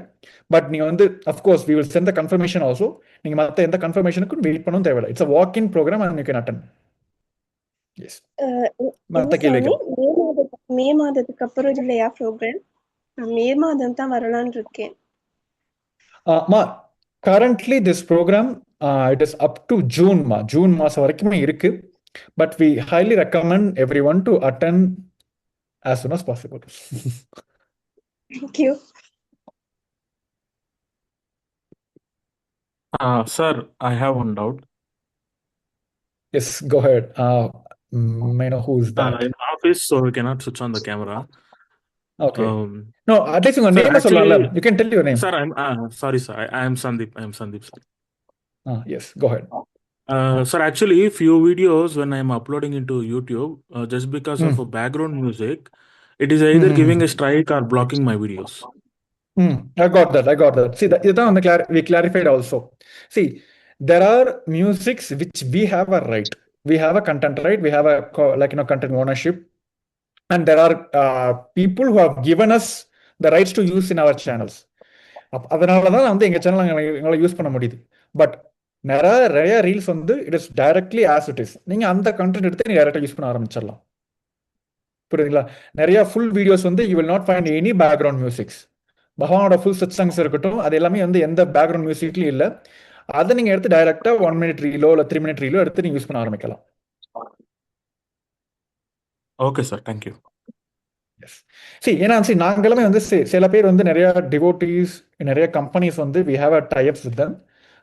A: பட் நீங்க வந்து of course we will send the confirmation also. நீங்க மற்ற எந்த கன்ஃபர்மேஷனுக்கும் வெயிட் பண்ணவும் தேவையில்லை. It's a walk in program and you can attend. Yes. மற்ற கேள்விகள்
N: மே மாதத்துக்கு அப்புறம் இல்லையா ப்ரோக்ராம்? மே மாதம் தான் வரலான்னு இருக்கேன்.
A: Currently this program it is up to June மாசம் வரைக்குமே இருக்கு. But we highly recommend everyone to attend as soon as possible.
N: Thank you.
O: Sir, I have one doubt.
A: Yes, go ahead. May I know who is that?
O: In office, so we cannot switch on the camera.
A: Okay. No, at least your name is you can tell your name.
O: Sir, sorry, sir. I am Sandeep. Sir.
A: Yes, go ahead.
O: Sir, actually, few videos when I am uploading into YouTube, just because of a background music, it is either giving a strike or blocking my videos.
A: I got that. See, we clarified also. See, there are musics which we have a right. We have a content right. We have a content ownership, and there are people who have given us the rights to use in our channels. அதனால தான் வந்து எங்க channel எங்களை use பண்ண முடியுது. But நிறைய reels வந்து it is directly as it is. நீங்க அந்த கண்டென்ட் எடுத்து நீங்க டைரக்டா யூஸ் பண்ண ஆரம்பிச்சிடலாம். புரியுதுங்களா? நிறைய ஃபுல் வீடியோஸ் வந்து you will not find any background musics. பகவானோட ஃபுல் சத்சங்ஸ் இருக்கட்டும், அது எல்லாமே வந்து எந்த பேக்ரவுண்ட் மியூசிக்லயும் இல்லை. அதை நீங்க எடுத்து டைரக்டா 1 minute ரீலோ இல்லை 3 minute ரீலோ எடுத்து நீங்க யூஸ் பண்ண ஆரம்பிக்கலாம்.
O: Okay, sir. Thank you.
A: Yes. ஏன்னா நாங்க எல்லாமே வந்து சில பேர் வந்து நிறைய டிவோட்டீஸ், நிறைய கம்பெனிஸ் வந்து we have a types with them.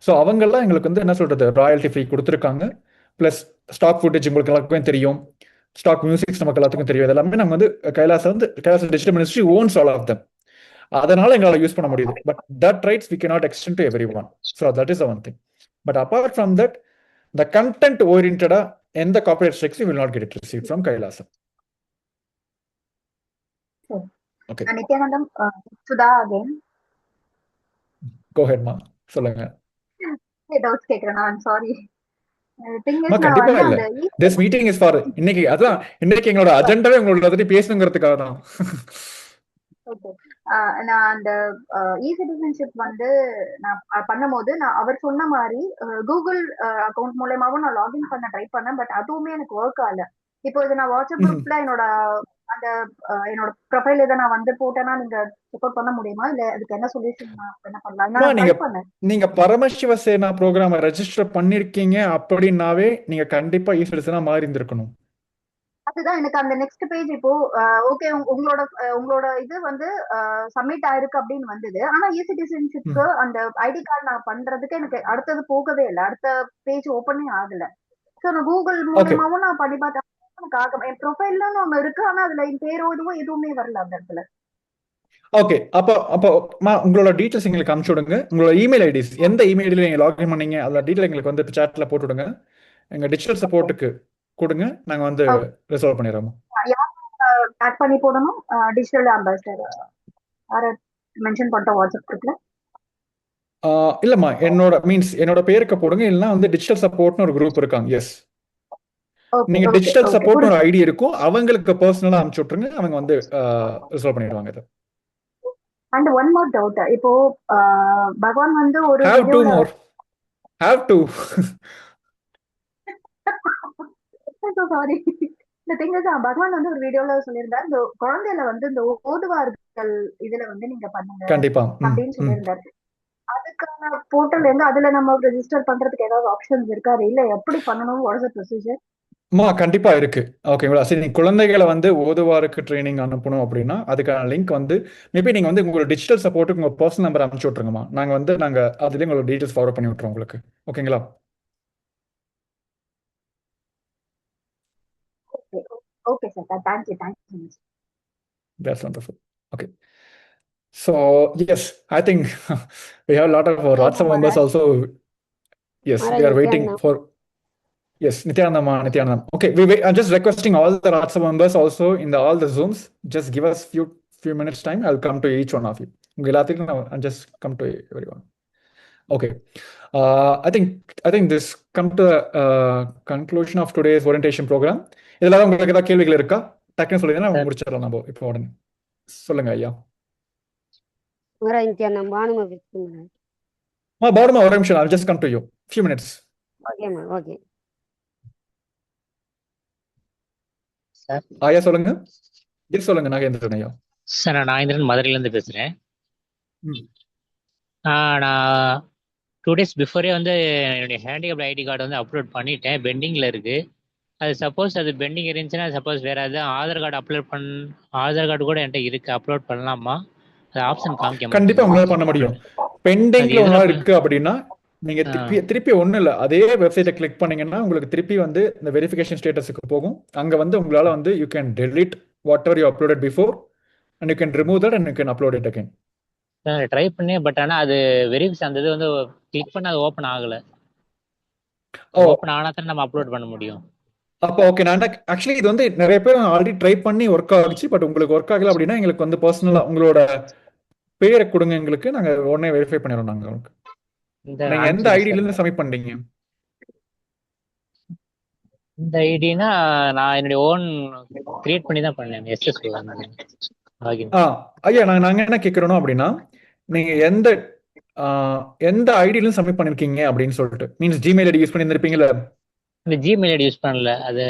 A: So அவங்கெல்லாம் எங்களுக்கு வந்து என்ன சொல்றது ராயல்ட்டி ஃப்ரீ கொடுத்துருக்காங்க. ப்ளஸ் ஸ்டாக் ஃபுட்டேஜ் உங்களுக்கு எல்லாருக்குமே தெரியும், ஸ்டாக் மியூசிக்ஸ் நமக்கு எல்லாத்துக்கும் தெரியும். இதெல்லாமே நாங்கள் வந்து Kailasa digital ministry owns all of them. அதனால எங்களால் யூஸ் பண்ண முடியுது. But that rights we cannot extend to everyone. So that is one thing. But apart from that the content ஓரியன்டா எந்த corporate strikes will not get it receive from Kailasam. Okay,
F: Nithyanandam, Sudha again.
A: Go ahead மா, சொல்லுங்க.
F: Doubts கேக்குறேன், I'm sorry. Thing
A: மா
F: is நான்
A: கண்டிப்பா
F: வந்து
A: இல்ல.
F: அந்த
A: திஸ் மீட்டிங் இஸ் ஃபார் இன்னைக்கு. அதான் இன்னைக்கு எங்களோட அஜெண்டாவே உங்களோட பத்தி பேசணுங்கிறதுக்காக தான்.
F: ஓகே, நான் அந்த இ சிட்டிசன்ஷிப் வந்து நான் பண்ணும்போது நான் அவர் சொன்ன மாதிரி கூகுள் அக்கௌண்ட் மூலயமாவும் நான் லாகின் பண்ண ட்ரை பண்ணேன். பட் அதுவுமே எனக்கு ஒர்க் ஆகல. இப்போ இது நான் வாட்ஸ்அப் குரூப்ல அந்த என்னோட ப்ரொஃபைல் இதை நான் வந்து போட்டேன்னா நீங்க சப்போர்ட் பண்ண முடியுமா, இல்ல அதுக்கு என்ன சொல்யூஷன் நான் என்ன பண்ணலாம்? நான் ட்ரை பண்ணேன்.
A: நீங்க பரமசிவ சேனா ப்ரோக்ராம் ரெஜிஸ்டர் பண்ணிருக்கீங்க அப்படின்னாவே நீங்க கண்டிப்பா இ சிட்டிசனா மாறி இருந்திருக்கணும்.
F: அதுதான் எனக்கு அந்த நெக்ஸ்ட் பேஜ் இப்போ ஓகே உங்களோட இது வந்து சப்மிட் ஆயிருக்கு அப்படின்னு வந்தது. ஆனா இ சிட்டிசன்ஷிப்க்கு அந்த ஐடி கார்டு நான் பண்றதுக்கு எனக்கு அடுத்தது போகவே இல்லை, அடுத்த பேஜ் ஓப்பனே ஆகல. ஸோ நான் கூகுள் மூலமாவும் நான் பண்ணி பார்த்தேன், எனக்கு ஆக என் ப்ரொஃபைல்ல ஒண்ணு இருக்கு, ஆனா அதுல என் பேரோ இதுவும் எதுவுமே வரல அந்த இடத்துல.
A: ஓகே, அப்போ உங்களோட டீடைல்ஸ் எங்களுக்கு அனுப்பிச்சு விடுங்க. உங்களோட இமெயில் ஐடிஸ் எந்த இமெயில நீங்க லாகின் பண்ணீங்க அதோட டீடைல் எங்களுக்கு வந்து சாட்ல போட்டு விடுங்க. எங்க டிஜிட்டல் சப்போர்ட்டுக்கு கொடுங்க, நாங்க வந்து ரிசால்வ் பண்ணிடுறோம்.
F: ஆட் பண்ணி போடணும். டிஜிட்டல் அம்பாசிடர் யார மென்ஷன் பண்ணிட்டோம் வாட்ஸ்அப் குரூப்ல?
A: இல்லம்மா, என்னோட பேருக்கு போடுங்க. இல்லைன்னா வந்து டிஜிட்டல் சப்போர்ட்னு ஒரு குரூப் இருக்காங்க. எஸ், நீங்க டிஜிட்டல் சப்போர்ட்னு ஒரு ஐடி இருக்கும், அவங்களுக்கு பர்சனலா அனுப்பிச்சு விட்டுருங்க. அவங்க வந்து ரிசால்வ் பண்ணிடுவாங்க இதை.
F: அண்ட் ஒன் மோர் டவுட், இப்போ பகவான் வந்து ஒரு சாரி இந்த திங் இஸ் பகவான் வந்து ஒரு வீடியோல சொல்லியிருந்தார், இந்த குழந்தையில வந்து இந்த ஓதுவார்கள் இதுல வந்து நீங்க பண்ணுங்க
A: கண்டிப்பா
F: அப்படின்னு சொல்லியிருந்தாரு. அதுக்கான போர்ட்டல் எங்க அதுல நம்ம ரெஜிஸ்டர் பண்றதுக்கு ஏதாவது ஆப்ஷன்ஸ் இருக்கா, இல்ல எப்படி பண்ணணும், வாட் இஸ் தி ப்ரொசீஜர்?
A: கண்டிப்பா இருக்கு. ஓகேங்களா, சரி, நீங்க குழந்தைகளை வந்து ஓதுவாருக்கு ட்ரைனிங் அனுப்பணும் அப்படின்னா அதுக்கான லிங்க் வந்து மேபி நீங்க வந்து உங்களோட டிஜிட்டல் சப்போர்ட்டுக்கு உங்க பர்சனல் நம்பர் அனுப்பிச்சு விட்டுருங்கம்மா. நாங்க அதுலயே உங்களோட டீடைல்ஸ் ஃபார்வர்ட் பண்ணி விட்டுறோம் உங்களுக்கு. ஓகேங்களா?
F: Okay, sir. Thank you so much.
A: That's wonderful. Okay. So, yes, I think we have a lot of our WhatsApp members also. Yes, they are waiting for. Yes, Nityanandam. Okay, I'm just requesting all the WhatsApp members also in all the Zooms. Just give us few minutes time. I'll come to each one of you. I'll just come to everyone. Okay. I think this come to the conclusion of today's orientation program. இதெல்லாம் உங்களுக்கு ஏதாவது கேள்விகள் இருக்கா? டக்குன்னு சொல்லுங்க, நான் முடிச்சிடலாம் நம்ம இப்போ உடனே. சொல்லுங்க ஐயா. பாருமா ஒரு நிமிஷம், I'll just come to you. Few minutes.
P: Okay.
Q: Sir
A: ஐயா சொல்லுங்க. சொல்லுங்க நாகேந்திரன் ஐயா.
Q: சார் நான் நாகேந்திரன் மதுரையிலேருந்து பேசுகிறேன். நான் 2 days பிஃபோரே வந்து என்னுடைய ஹேண்டிகேப்ட் ஐடி கார்டு வந்து அப்லோட் பண்ணிட்டேன், பெண்டிங்கில் இருக்குது. அது சப்போஸ் அது பெண்டிங் இருந்துச்சுன்னா சப்போஸ் வேறு எதாவது ஆதார் கார்டு கூட என்கிட்ட இருக்குது, அப்லோட் பண்ணலாமா? அது ஆப்ஷன் காமிக்க
A: கண்டிப்பாக உங்களால் பண்ண முடியும். பெண்டிங்கில் ஒன்றா இருக்குது அப்படின்னா நீங்கள் திருப்பி ஒன்றும் இல்லை, அதே வெப்சைட்டை கிளிக் பண்ணீங்கன்னா உங்களுக்கு திருப்பி வந்து இந்த வெரிஃபிகேஷன் ஸ்டேட்டஸுக்கு போகும். அங்கே வந்து உங்களால் வந்து you can delete what ever you uploaded before and you can remove that and you can upload it again.
Q: Try பண்ணேன், பட் ஆனால் அது வெரிஃபிகேஷன் அந்த இது வந்து கிளிக் பண்ண அது ஓப்பன் ஆகலை. ஓப்பன் ஆனால் தான் நம்ம அப்லோட் பண்ண முடியும்.
A: அப்போ ஓகே, நான் ஆக்சுவலி இது வந்து நிறைய பேர் ஆல்ரெடி ட்ரை பண்ணி ஒர்க் ஆகிச்சு. பட் உங்களுக்கு ஒர்க் ஆகல அப்படின்னா எங்களுக்கு வந்து பர்சனலாக உங்களோட பேரை கொடுங்க, எங்களுக்கு நாங்கள் உடனே வெரிஃபை பண்ணிடுறோம். நாங்கள் உங்களுக்கு நீங்க எந்த ஐடியில இருந்து சப்மிட் பண்றீங்க?
Q: இந்த ஐடினா நான் என்னுடைய ஓன் கிரியேட் பண்ணி தான் பண்ணேன். எஸ்எஸ்
A: ஐயா, நாங்க என்ன கேட்கறோம் அப்படின்னா நீங்க எந்த ஐடியில இருந்து சப்மிட் பண்ணிருக்கீங்க அப்படின்னு சொல்லிட்டு. மீன்ஸ் ஜிமெயில் ஐடி யூஸ் பண்ணி இருந்திருப்பீங்களா?
Q: இந்த ஜிமெயில் ஐடி யூஸ் பண்ணல, அது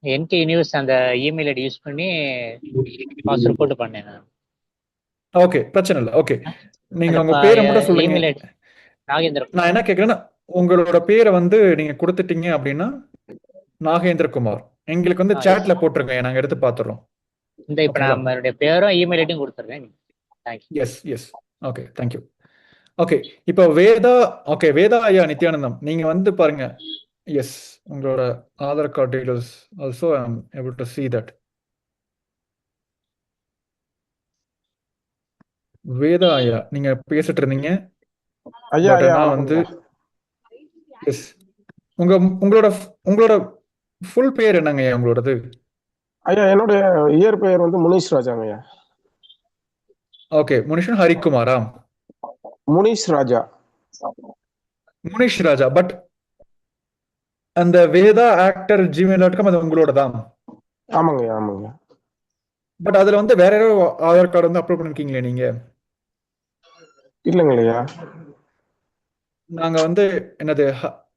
Q: என்கே யூனிவர்ஸ் அந்த இமெயில் ஐடி யூஸ் பண்ணி பாஸ்வேர்ட் போட்டு பண்ணேன் நான்.
A: ஓகே, பிரச்சனை இல்லை. ஓகே, நீங்க உங்க பேரை மட்டும் சொல்லுங்க.
Q: நாகேந்திரன்.
A: நான் என்ன கேட்கறேன்னா உங்களோட பேரை வந்து நீங்க கொடுத்துட்டீங்க அப்படின்னா நாகேந்திர குமார் எங்களுக்கு வந்து
Q: எஸ்
A: சேட்ல போட்டுருங்க, நாங்க எடுத்து பார்த்துறோம்.
Q: இந்த இப்போ
A: ஓகேங்களா?
Q: நான் என்னுடைய பேரும் இமெயில் ஐடியும் கொடுத்துருக்கேன். Thank you.
A: Yes yes okay, thank you. Okay, இப்போ வேதா. ஓகே, வேதா ஐயா நித்யானந்தம், நீங்க வந்து பாருங்க. எஸ், உங்களோட Aadhaar card details also I am able to see that. Veda ஐயா நீங்க பேசிட்டு இருந்தீங்க.
H: ஐயா
A: பட்
H: ஐயா
A: ஆனா வந்து எஸ், உங்களோட உங்களோட ஃபுல் பேர் என்னங்க ஐயா உங்களோடது?
H: ஐயா என்னுடைய இயர் பெயர் வந்து முனீஷ் ராஜாங்க ஐயா.
A: ஓகே, முனிஷன் ஹரிக்குமாரா?
H: முனீஷ் ராஜா.
A: முனிஷ் ராஜா. பட் அந்த வேதா ஆக்டர் gmail.com அது உங்களோட தான்.
H: ஆமாங்க ஐயா, ஆமாங்க.
A: பட் அதுல வந்து வேற யாரோ ஆதார் கார்டு வந்து அப்லோட் பண்ணிருக்கீங்களே நீங்க?
H: இல்லைங்க ஐயா.
A: நாங்க வந்து என்னது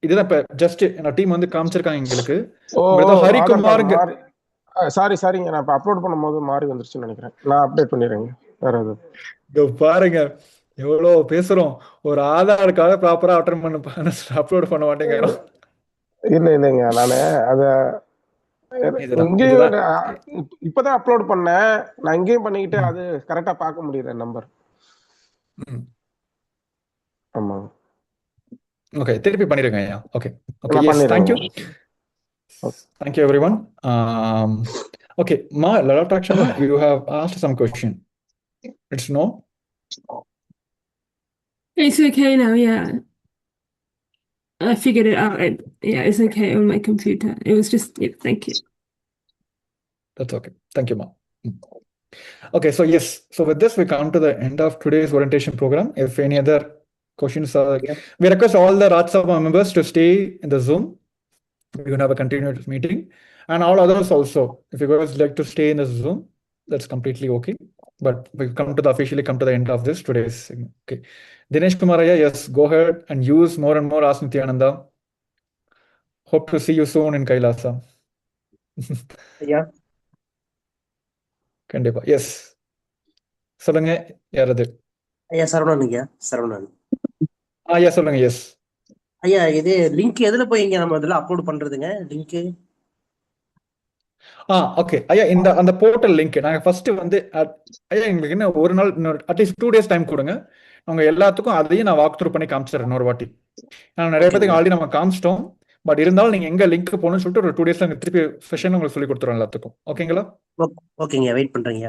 A: இதுதான் இப்ப ஜஸ்ட் டீம் வந்து காமிச்சிருக்காங்க எங்களுக்கு.
H: ஓ
A: உங்களுக்கு ஹரிக்குமாருங்க.
H: சாரிங்க, நான் இப்ப அப்லோட் பண்ணும்போது மாறி வந்துருச்சுன்னு நினைக்கிறேன். நான் அப்டேட் பண்ணிடுறேங்க. வேற எதுவும்
A: இதோ பாருங்க எவ்வளவு பேசுறோம், ஒரு ஆதார் கார்டை ப்ராப்பரா அப்லோட் பண்ண மாட்டேங்கிறோம்.
H: இல்லைங்க, நானு அத இங்கேயும் இப்பதான் அப்லோட் பண்ணேன். நான் இங்கேயும் பண்ணிக்கிட்டு அது கரெக்டா பார்க்க முடியல நம்பர். ஆமா.
A: ஓகே, திருப்பி பண்ணிருங்க ஐயா. ஓகே ஓகே,
H: நான்
A: எஸ், தேங்க் யூ.
H: பண்ணிடுறேன்.
A: Thank you everyone. Okay, Ma Lalatakshama, you have asked some question. It's no?
P: It's okay now, yeah. I figured it out. Yeah, it's okay on my computer. It was just, yeah, thank you.
A: That's okay. Thank you, Ma. Okay, so yes, so with this we come to the end of today's orientation program. If any other questions are, we request all the Raj Sabha members to stay in the Zoom. We're going to have a continuous meeting, and all others also. If you guys like to stay in the Zoom, that's completely okay. But we've officially come to the end of this today's segment. Okay, Dinesh Kumaraya, yes, go ahead and use more and more Ask Nityananda. Hope to see you soon in Kailasa.
E: Yeah.
A: கண்டிப்பா. S, சொல்லுங்க, யாரது?
E: ஐயா சரவணன். ஐயா சரவணன்.
A: ஐயா சொல்லுங்க. S
E: ஐயா, இது link எதுல போய் இங்க நம்ம இதுல அப்லோட் பண்றதுங்க லிங்க்?
A: ஓகே ஐயா, இந்த அந்த போர்ட்டல் லிங்க் நாங்க ஃபர்ஸ்ட் வந்து ஐயா எங்களுக்கு என்ன ஒரு நாள் அட்லீஸ்ட் 2 days டைம் கொடுங்க. அவங்க எல்லாத்துக்கும் அதையும் நான் வாக் த்ரூ பண்ணி காமிச்சிடுறேன் இன்னொரு வாட்டி. நான் நிறைய பேருக்கு ஆல்ரெடி நம்ம காமிச்சிட்டோம். பட் இருந்தாலும் நீங்க எங்க லிங்க் போகணும்னு சொல்லிட்டு ஒரு 2 days திருப்பி செஷன் உங்களுக்கு சொல்லி கொடுத்துருவோம் எல்லாத்துக்கும். ஓகேங்களா?
E: ஓகேங்க, வெயிட் பண்றீங்க.